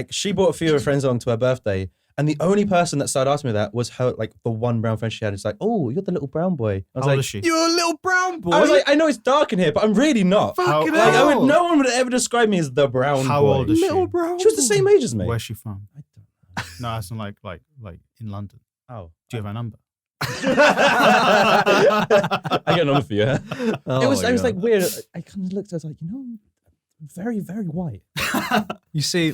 she brought a few of her friends along to her birthday, and the only person that started asking me that was her, the one brown friend she had. It's like, oh, you're the little brown boy. I was How like, old is she? You're a little brown boy. I was like, I know it's dark in here, but I'm really not. Fucking How- hell. No one would ever describe me as the brown How boy. old is she? Little brown. She was the same age as me. Where's she from? I don't know. No, it's not like in London. Oh, Do you have her number? I got a number for you. Oh It was my God. like weird. I kind of looked. I was like, I'm very, very white. You see,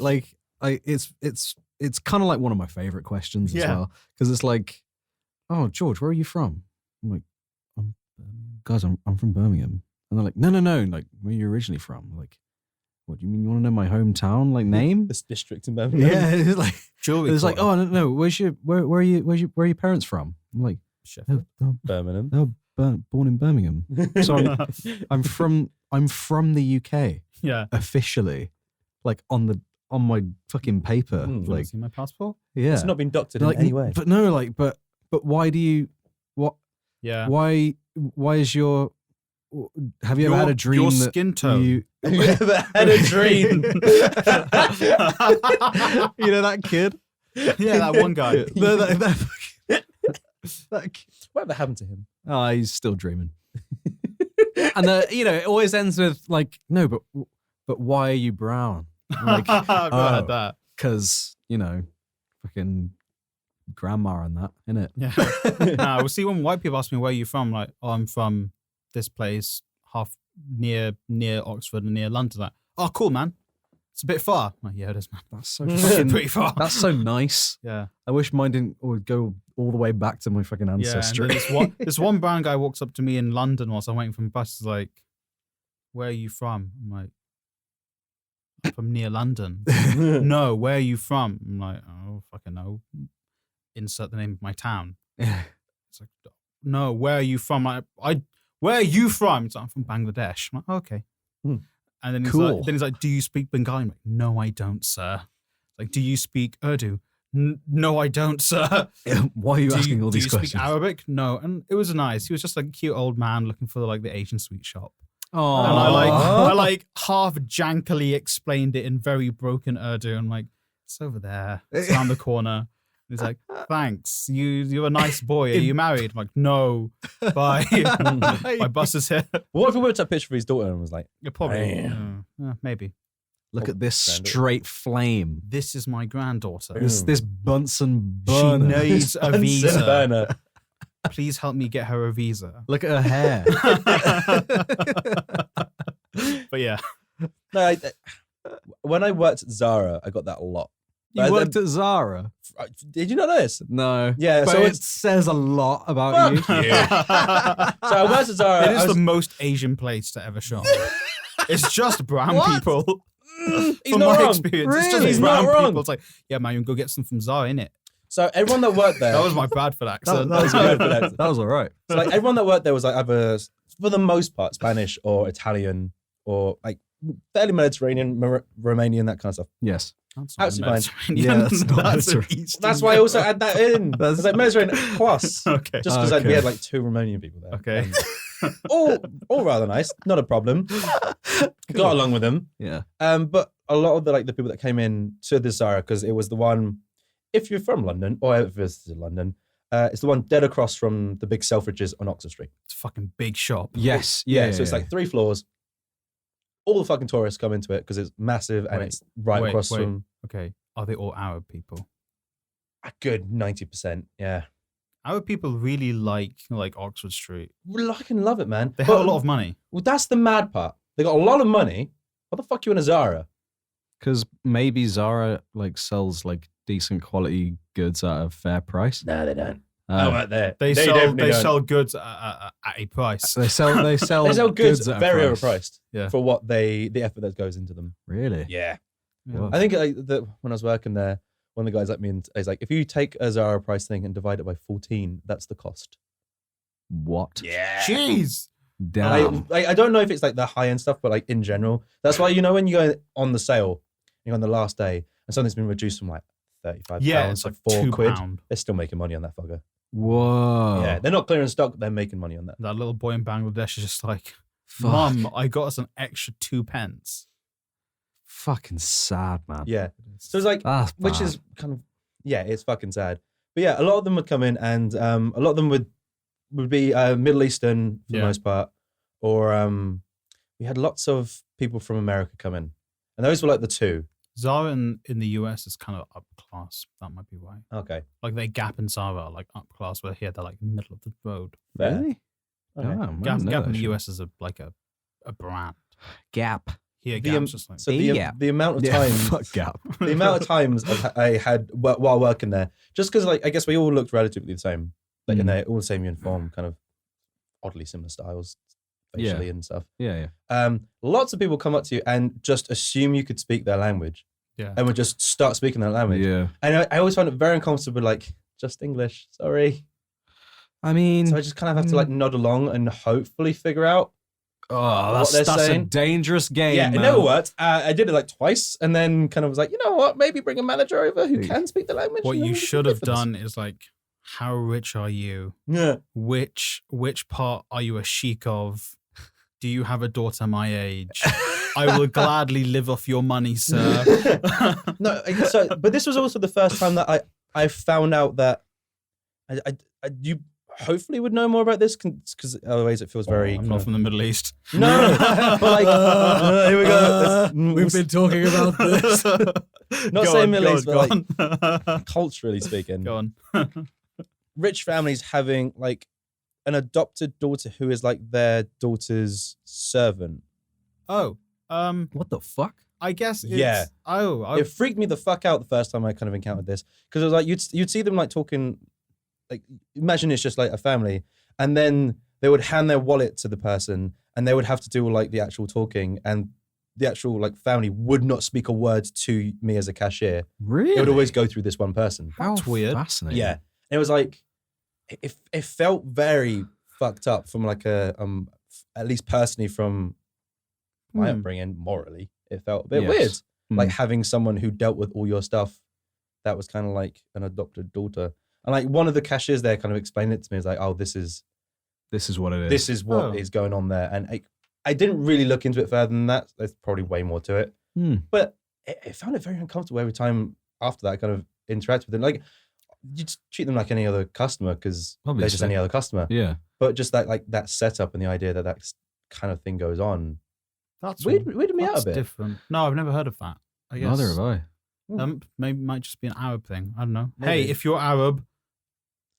it's kind of like one of my favorite questions as Yeah. well, because it's like, oh, George, where are you from? I'm like, I'm from Birmingham, and they're like, no, like, where are you originally from? I'm like, what do you mean? You want to know my hometown, like name? This district in Birmingham. Yeah, it's like, Jewelry. it's like, quarter. oh no, where are your parents from? I'm like, Sheffield. Birmingham. born in Birmingham. So I'm from the UK Yeah. officially, like on my fucking paper, Mm. Like, like see my passport? yeah. It's not been doctored Like, in any way. But no, like, but why do you? What? Yeah. Why is your? Have you ever had a dream Your that skin tone. you? Have you ever had a dream? You know that kid? Yeah, that one guy. That kid. Whatever happened to him? Oh, he's still dreaming. And it always ends with like, no, but why are you brown? I'm like, I've not had that. because fucking grandma and that, innit? Yeah. Nah, we'll see when white people ask me where you from, like, oh, I'm from this place, half near Oxford and near London. Like, oh, cool, man. It's a bit far. I'm like, yeah, it is, man. That's so It's fucking, pretty far. that's so nice. Yeah. I wish mine didn't go all the way back to my fucking Yeah. And ancestry. then this one brown guy walks up to me in London whilst I'm waiting for the bus. He's like, where are you from? I'm like, I'm from near London. No, where are you from? I'm like, oh, fucking no. Insert the name of my town. It's like, no, where are you from? Where are you from? It's like, I'm from Bangladesh. I'm like, okay. Hmm. And then Cool. he's like, do you speak Bengali? I'm like, no, I don't, sir. Like, do you speak Urdu? No, I don't, sir. Why are you asking all these do you questions? speak Arabic? No. And it was nice. He was just like a cute old man looking for like the Asian sweet shop. Oh, And I like half jankily explained it in very broken Urdu. I'm like, it's over there. It's around the corner. And he's like, thanks. You're a nice boy. Are you married? I'm like, no. Bye. My bus is here. What if we whipped up a picture of his daughter and was like, You're probably maybe. Look at this granddaughter. straight flame. This is my granddaughter. This Bunsen She burner. needs a Bunsen visa. burner. Please help me get her a visa. Look at her hair. But yeah. No, when I worked at Zara, I got that a lot. You worked at Zara? Did you not know this? No. Yeah, but so it says a lot about you. Yeah. So I worked at Zara. It is the most Asian place to ever shop. It's just brown people. He's From not my wrong. experience, it's Really? just He's brown not wrong. people. It's like, yeah, man, you can go get some from Zara, innit? So everyone that worked there. That was my Bradford accent. That was good. good. That was all right. So like everyone that worked there was like either, for the most part, Spanish or Italian or like fairly Mediterranean, Romanian, that kind of stuff. Yes. That's Absolutely fine. Yeah, that's not That's an Mediterranean. Eastern That's why I also add that in. It's like Mediterranean plus. Okay. Just because we had like 2 Romanian people there. Okay. And all rather nice. Not a problem. Got along with them. Yeah. But a lot of the people that came in to the Zara, because it was the one, if you're from London or ever visited London, it's the one dead across from the big Selfridges on Oxford Street. It's a fucking big shop. Yes. Yeah, so it's like 3 floors. All the fucking tourists come into it because it's massive and it's right across from Okay. Are they all Arab people? a good 90%. Yeah. Arab people really like Oxford Street. Well, I can love it, man. They have a lot of money. Well, that's the mad part. They got a lot of money. What the fuck you in a Zara? Because maybe Zara sells decent quality goods at a fair price. No, they don't. Right there. They definitely don't. sell goods at a price. They sell They sell goods at a very price. overpriced Yeah. for what the effort that goes into them. Really? Yeah. Wow. I think when I was working there, one of the guys let me in. He's like, if you take a Zara price thing and divide it by 14, that's the cost. What? Yeah. Jeez. Damn. I don't know if it's like the high end stuff, but in general, that's why when you go on the sale, you're on the last day, and something's been reduced from £35 It's to like £4. £2. They're still making money on that fucker. Whoa. Yeah, they're not clearing stock, but they're making money on that. That little boy in Bangladesh is just like, Fuck. Mum, I got us an extra 2 pence. Fucking sad, man. Yeah. So it's like, That's which bad. is kind of, yeah, it's fucking sad. But yeah, a lot of them would come in, and a lot of them would be Middle Eastern for the most part, or we had lots of people from America come in, and those were like the 2. Zara in the US is kind of up class. That might be why. Okay. Like they Gap and Zara are like up class, where here they're like middle of the road. Really? Okay. Damn, I Gap, didn't know Gap in that the shit. US is a brand. Gap. Here, The, Gap's just like So Gap. the amount of Yeah, time, fuck Gap. the amount of times I had while working there, just because I guess we all looked relatively the same, and they're all the same uniform, kind of oddly similar styles, facially and stuff. Yeah, yeah. Lots of people come up to you and just assume you could speak their language, yeah. and would just start speaking their language. Yeah. And I always find it very uncomfortable, just English, sorry. I mean, So I just kind of have to nod along and hopefully figure out. that's they're a saying. dangerous game. Yeah, it man. never worked. I did it twice, and then kind of was like, you know what? Maybe bring a manager over who can speak the language. What and then you we can should do have for this. done is how rich are you? Yeah. Which part are you a sheik of? Do you have a daughter my age? I will gladly live off your money, sir. No, but this was also the first time that I found out that you hopefully would know more about this, because otherwise it feels very. I'm not from the Middle East. No, but here we go. We've been talking about this. Not Go saying on, Middle East, go but on. culturally speaking, Go on. rich families having an adopted daughter who is their daughter's servant. Oh, What the fuck? I guess it's, Yeah. Oh, It freaked me the fuck out the first time I kind of encountered this, because it was you'd see them talking, imagine it's just a family, and then they would hand their wallet to the person, and they would have to do the actual talking, and the actual family would not speak a word to me as a cashier. Really? It would always go through this one person. How That's weird. Fascinating. Yeah, and it was it felt very fucked up from at least personally from my upbringing. Morally, it felt a bit weird. Having someone who dealt with all your stuff that was kind of an adopted daughter. And one of the cashiers there kind of explained it to me. It's oh, this is what it is. this is what is going on there. And I didn't really look into it further than that. There's probably way more to it. But I found it very uncomfortable every time after that I kind of interacted with them. You just treat them like any other customer, because they're just Obviously. any other customer. Yeah. But just that setup and the idea that kind of thing goes on that's weirded me out a that's bit. different. No, I've never heard of that. I guess. Neither have I. Maybe it might just be an Arab thing. I don't know. Maybe. Hey, if you're Arab,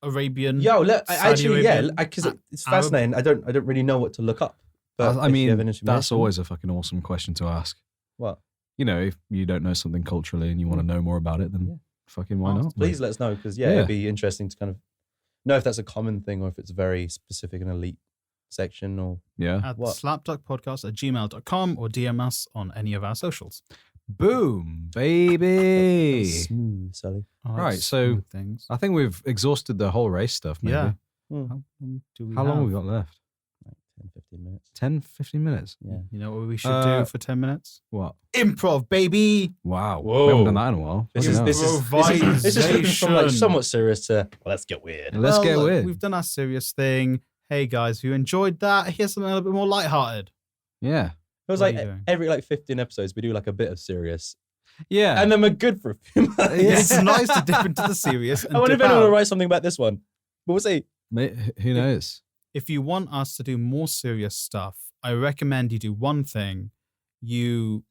Arabian, Yo, look, Saudi Arabian, because it's Arab. fascinating. I don't really know what to look up. But I if you mean, have any that's information- always a fucking awesome question to ask. what? if you don't know something culturally and you want to know more about it, then fucking why not? Please let us know, because it'd be interesting to kind of know if that's a common thing or if it's a very specific and elite section or at slapduckpodcast@gmail.com or DM us on any of our socials. Boom, baby. Smooth, Sully. Right, so things. I think we've exhausted the whole race stuff, maybe. Yeah. How long have we got left? Like 10-15 minutes. 10-15 minutes? Yeah. You know what we should do for 10 minutes? What? Improv, baby. Wow. Whoa. We haven't done that in a while. This is from like somewhat serious to let's get weird. Let's get weird. We've done our serious thing. Hey guys, if you enjoyed that, here's something a little bit more lighthearted. Yeah. It was like every 15 episodes we do like a bit of serious. Yeah. And then we're good for a few months. It's nice to dip into the serious. And I wonder if anyone will write something about this one. But we'll see. Who knows? If you want us to do more serious stuff, I recommend you do one thing. You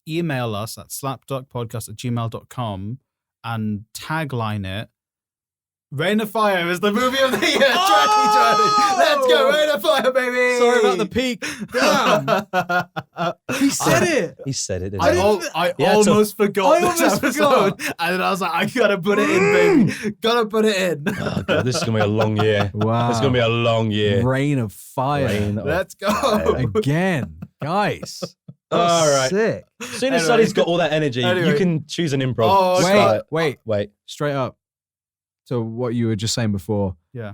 email us at slapduckpodcast@gmail.com and tagline it. Rain of Fire is the movie of the year. Let's go, Rain of Fire, baby. Sorry about the peak. Damn. He said it. He said it. I almost forgot this episode. And then I was like, I gotta put it in, baby. Gotta put it in. Oh, God, this is going to be a long year. Wow. It's going to be a long year. Rain of Fire. Let's go. Again. Guys. All right. Sick. As soon as Sully's got all that energy, you can choose an improv. Oh, wait. Straight up. So what you were just saying before. Yeah.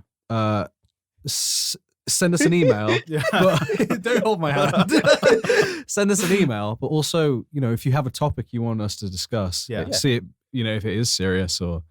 Send us an email. But, don't hold my hand. Send us an email, but also, if you have a topic you want us to discuss, see it, if it is serious or,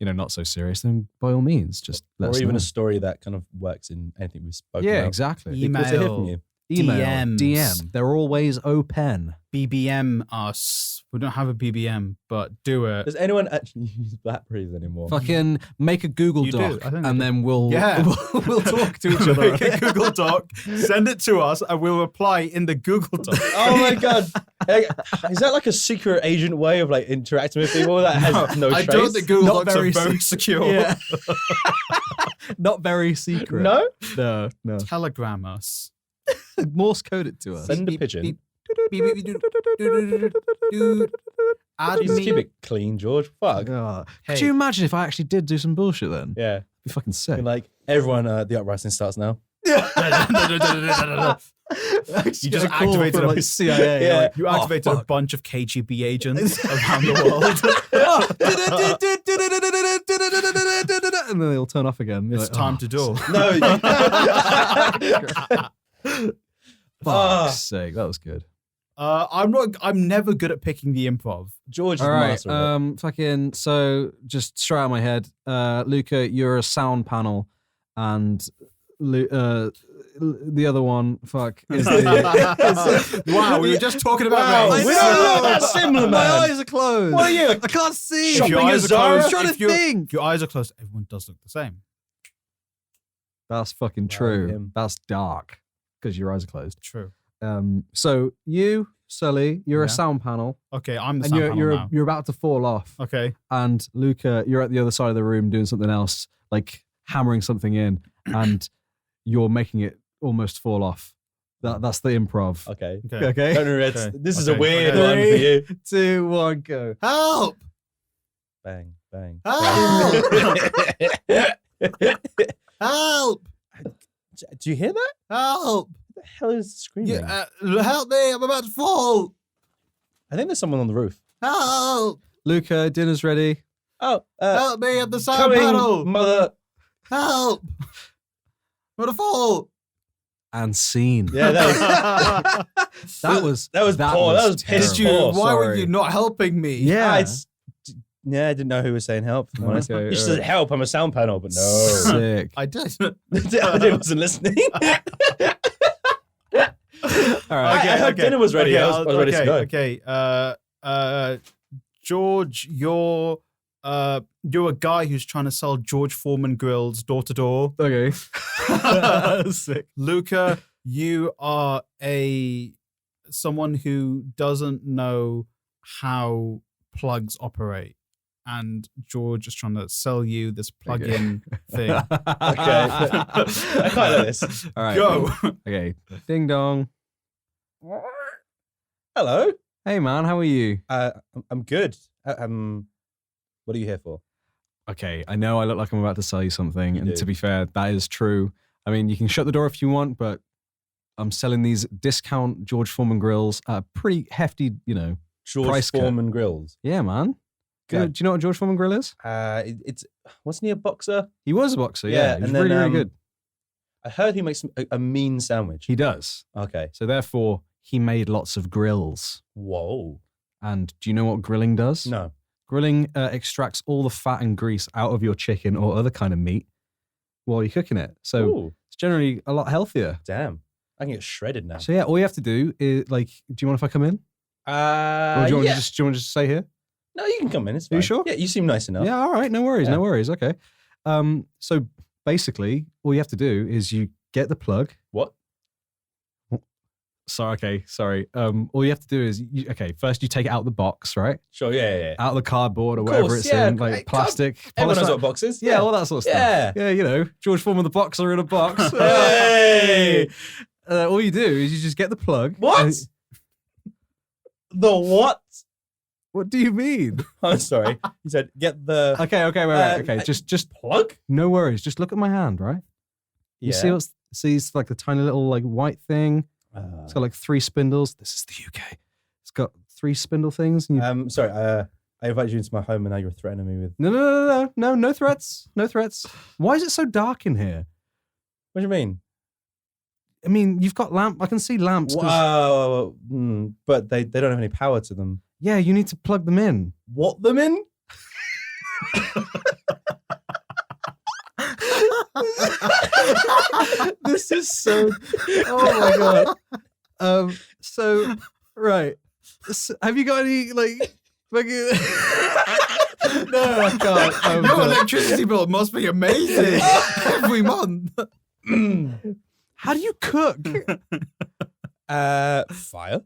not so serious, then by all means, just let us know. Or even a story that kind of works in anything we've spoken about. Yeah, exactly. Email. To hear from you. Email, DMs. DM. They're always open. BBM us. We don't have a BBM, but do it. Does anyone actually use Blackberries anymore? Fucking make a Google Doc, and then we'll talk to each other. Make a Google Doc, send it to us, and we'll reply in the Google Doc. Oh my God. Is that like a secret agent way of like interacting with people that has no trace? I don't think Google Docs are very secure. Yeah. Not very secret. No? No. Telegram us. Morse code it to us. Send a pigeon. Add Jesus, me. keep it clean, George. Fuck. Could you imagine if I actually did do some bullshit then? Yeah. It'd be fucking sick. And like, everyone, the uprising starts now. You just activated like CIA. Yeah. Like, you activated a bunch of KGB agents around the world. And then they'll turn off again. It's time to duel. No. Fuck's sake, that was good. I'm never good at picking the improv. George is All the right, master of it. fucking. So just straight out of my head, Luca, you're a sound panel, and the other one, is the. Wow, we were just talking about race. We don't look that similar, man. My eyes are closed. What are you? I can't see. Shopping If your eyes at are Zara? closed, I'm trying to think. if your eyes are closed, everyone does look the same. That's fucking true. him. That's dark because your eyes are closed. True. So you, Sully, you're a sound panel, Okay, I'm the and sound panel now. you're about to fall off. Okay. And Luca, you're at the other side of the room doing something else, like hammering something in, and you're making it almost fall off. That's the improv. Okay. Okay. Don't worry, Okay. this is a Okay. weird Okay. one for you. 3, 2, 1, go. Help! Bang, bang. Help! Help! Do you hear that? Help! What the hell is screaming? Help me! I'm about to fall! I think there's someone on the roof. Help! Luca, dinner's ready. Oh, Help me! I'm the sound coming, panel! mother. Help! I'm gonna fall! And scene. Yeah, that was That was poor. That was terrible. piss poor. Why were sorry. you not helping me? Yeah. I didn't know who was saying help. If I'm honest. Okay, You said help. I'm a sound panel, but no. Sick. I did. I wasn't listening. All right. I heard dinner was ready. I was ready to go. Okay. George, you're a guy who's trying to sell George Foreman grills door to door. Okay. Sick. Luca, you are someone who doesn't know how plugs operate. And George is trying to sell you this plug-in thing. Okay. I quite like this. All right. Go. Okay. Ding dong. Hello. Hey, man, how are you? I'm good. What are you here for? Okay, I know I look like I'm about to sell you something, You and do. to be fair, that is true. I mean, you can shut the door if you want, but I'm selling these discount George Foreman grills at a pretty hefty, George price cut. Foreman Grills. Yeah, man. Do God. you know what a George Foreman grill is? It's wasn't he a boxer? He was a boxer, Yeah, yeah. He was and then, really, really good. I heard he makes a mean sandwich. He does. Okay. So therefore, he made lots of grills. Whoa. And do you know what grilling does? No. Grilling extracts all the fat and grease out of your chicken or other kind of meat while you're cooking it. So Ooh, it's generally a lot healthier. damn. I can get shredded now. So yeah, all you have to do is do you want if I come in? Or do you want to just stay here? No, you can come in. It's Are fine. you sure? Yeah, you seem nice enough. Yeah, all right, no worries, Yeah. no worries. Okay. So basically, all you have to do is you get the plug. What? Sorry. All you have to do is first you take it out of the box, right? Sure. Yeah. Out of the cardboard or Of whatever course, it's yeah. in, like Hey, plastic. Everyone knows polystyrene. what boxes. Yeah, all that sort of stuff. Yeah. Yeah, George Foreman the boxer in a box. Hey! All you do is you just get the plug. What? and- The what? What do you mean? I'm sorry. You said get the Okay, wait. Okay, just plug? no worries. Just look at my hand, right? You see it's like the tiny little like white thing. It's got like 3 spindles. This is the UK. It's got 3 spindle things. And you... Sorry. I invited you into my home and now you're threatening me with. No threats. No threats. Why is it so dark in here? What do you mean? I mean, you've got lamp. I can see lamps. 'Cause- Wow. But they don't have any power to them. Yeah, you need to plug them in. What them in? This is so. Oh my god. So right. Have you got any like? Fucking... No, I can't. Your electricity bill must be amazing every month. How do you cook? Fire.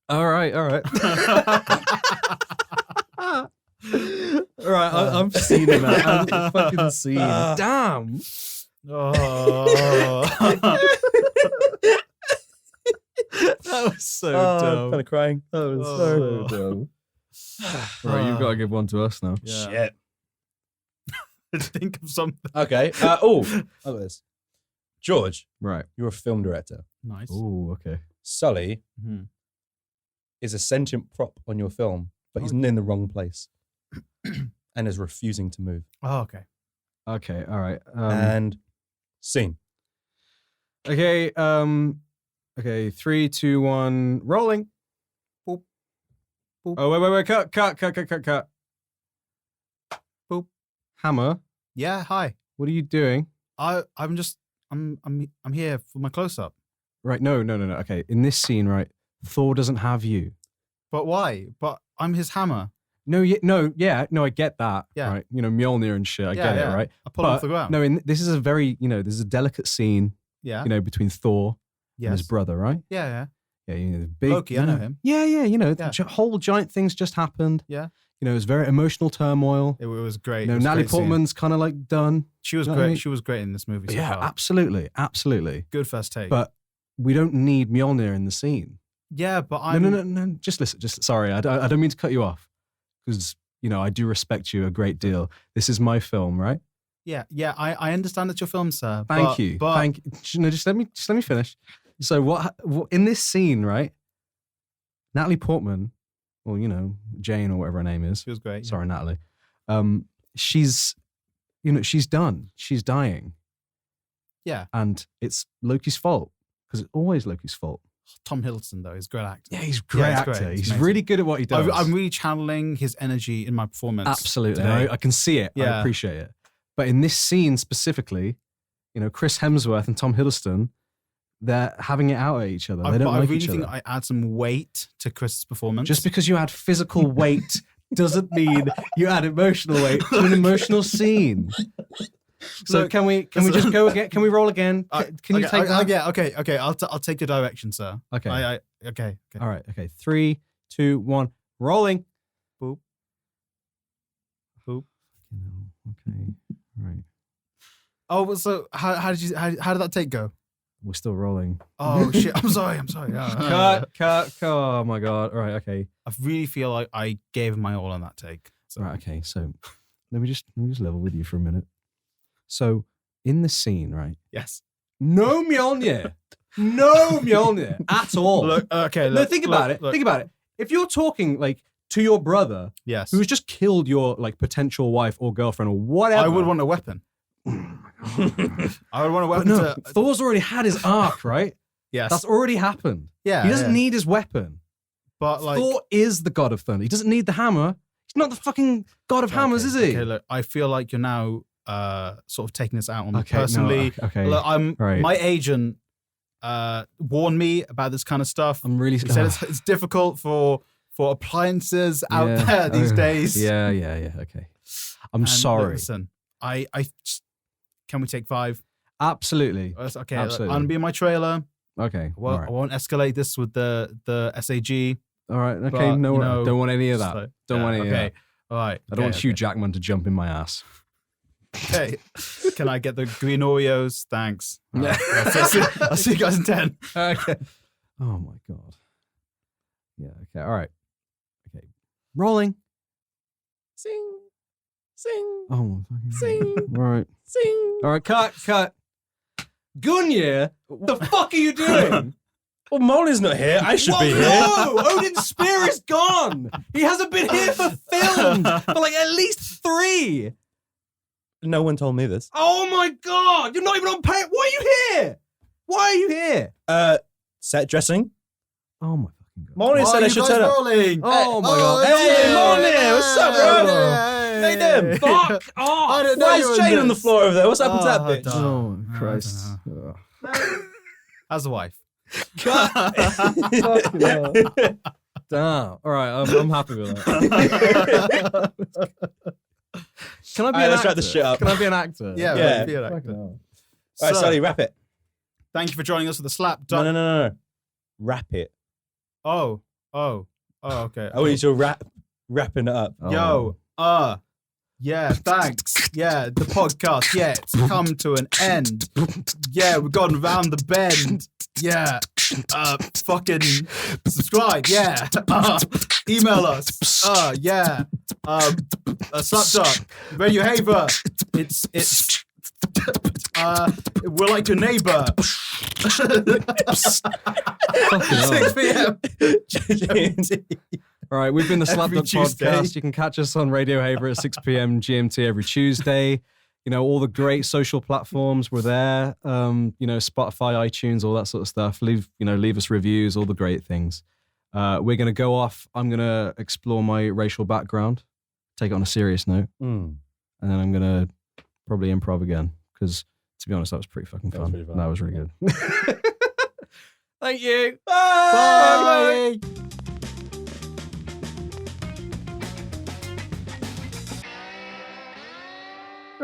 All right. All right, I'm seeing it, man. I'm fucking seeing. Damn. Oh. That was so I'm dumb. kind of crying. That was Oh. so dumb. Right, you've got to give one to us now. Yeah. Shit. Think of something. Okay. Look at this. George, Right. you're a film director. Nice. Oh, okay. Sully Mhm. is a sentient prop on your film, but he's in the wrong place and is refusing to move. Oh, okay. Okay. All right. And scene. Okay. Okay. 3, 2, 1. Rolling. Boop. Boop. Oh wait. Cut. Boop. Hammer. Yeah. Hi. What are you doing? I'm here for my close up. Right. No. Okay. In this scene, right, Thor doesn't have you. But why? But I'm his hammer. No, I get that. Yeah. Right. Mjolnir and shit. I get it, right? I pull him off the ground. No, this is a very, this is a delicate scene, Yeah. between Thor and his Yes. brother, right? Yeah. Yeah, the big Loki, I know him. Yeah, the Yeah. whole giant thing's just happened. Yeah. It was very emotional turmoil. It was great. It was a Natalie great scene. Portman's kind of like done. She was You know what great. I mean? She was great in this movie. So Yeah, far. absolutely. Good first take. But we don't need Mjolnir in the scene. yeah, but I'm No. Just listen. Sorry, I don't mean to cut you off because I do respect you a great deal. This is my film, right? Yeah. I understand that's your film, sir. Thank you. But Just let me finish. So what in this scene, right? Natalie Portman, or Jane or whatever her name is. she was great. Sorry, Natalie. She's done. She's dying. Yeah. And it's Loki's fault because it's always Loki's fault. Tom Hiddleston though, he's a great actor. Yeah, he's a great he's actor. great. It's He's amazing. really good at what he does. I'm really channeling his energy in my performance. Absolutely. today. I can see it. I Yeah. appreciate it. But in this scene specifically, Chris Hemsworth and Tom Hiddleston, they're having it out at each other. They don't I like really each think other. I add some weight to Chris's performance. Just because you add physical weight doesn't mean you add emotional weight to an emotional scene. So Look, can we just go again? Can we roll again? Can you okay, take that? Yeah, okay. I'll take your direction, sir. Okay. Okay. All right. Okay. 3, 2, 1. Rolling. Boop. Okay. Right. Oh, so how did that take go? We're still rolling. Oh shit! I'm sorry. Cut. Oh my god. All right. Okay. I really feel like I gave my all on that take. So. Right. Okay. So let me just level with you for a minute. So in the scene, right? Yes. No Mjolnir. No Mjolnir at all. Look. Okay. No. Think about it. Think about it. If you're talking like to your brother, yes, who's just killed your like potential wife or girlfriend or whatever, I would want a weapon. I would want a weapon. No, Thor's already had his arc, right? Yes, that's already happened. Yeah, he doesn't need his weapon. But like, Thor is the god of thunder. He doesn't need the hammer. He's not the fucking god of hammers, is he? Okay, look, I feel like you're now sort of taking this out on me personally. No, okay, look, right. My agent warned me about this kind of stuff. I'm really. He said it's difficult for appliances out there these days. Yeah. Okay. I'm sorry. Listen, I can we take 5? Absolutely. Okay. Absolutely. I'm gonna be in my trailer. Okay. Well, right. I won't escalate this with the SAG. All right. Okay. But, No. Don't want any of that. So, don't want any of that. All right. I don't want Hugh Jackman to jump in my ass. Okay. Can I get the green Oreos? Thanks. Yeah. I'll see you guys in 10. Okay. Oh my god. Yeah. Okay. All right. Okay. Rolling. Sing. Oh my fucking. Sing. All right. Sing. All right. Cut. Gunnir, what the fuck are you doing? Well, Molly's not here. I should be here. No, Odin's spear is gone. He hasn't been here for film for like at least 3. No one told me this. Oh my god, you're not even on pay. Why are you here? Why are you here? Set dressing. Oh my fucking god. Molly said I should turn up. Rolling. Oh my god. Hey, Molly, what's up, bro? How you doing? Fuck off. I don't know. Why is Jane on the floor over there? What's happened to that bitch? Oh Christ. How's the wife? Fucking hell. Damn. All right, I'm happy with that. Can I be an let's actor? wrap this shit up. Can I be an actor? Yeah. Be an actor. Fucking hell. All right, Sully, wrap it. Thank you for joining us for the SlapDuck. No. Wrap it. Oh, okay. I want you to wrapping it up. Yo, yeah, thanks. Yeah, the podcast, yeah, it's come to an end. Yeah, we've gone round the bend. Yeah, fucking subscribe, yeah. Email us. Yeah. SlapDuck, Radio Haver. It's we're like your neighbor. 6 p.m. All right, we've been the Every SlapDuck Tuesday. podcast. You can catch us on Radio Haver at 6 p.m. GMT every Tuesday. You know, all the great social platforms were there. You know, Spotify, iTunes, all that sort of stuff. Leave us reviews, all the great things. We're going to go off. I'm going to explore my racial background, take it on a serious note, and then I'm going to probably improv again because, to be honest, that was pretty fucking fun. That was really good. Thank you. Bye.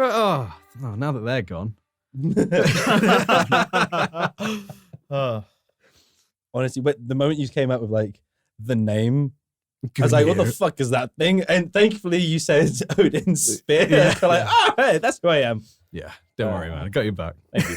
Oh, now that they're gone. Honestly, but the moment you came out with like the name, I was like, what the fuck is that thing? And thankfully you said Odin's spear. Yeah. So like, oh, hey, that's who I am. Yeah, don't worry, man. I got your back. Thank you.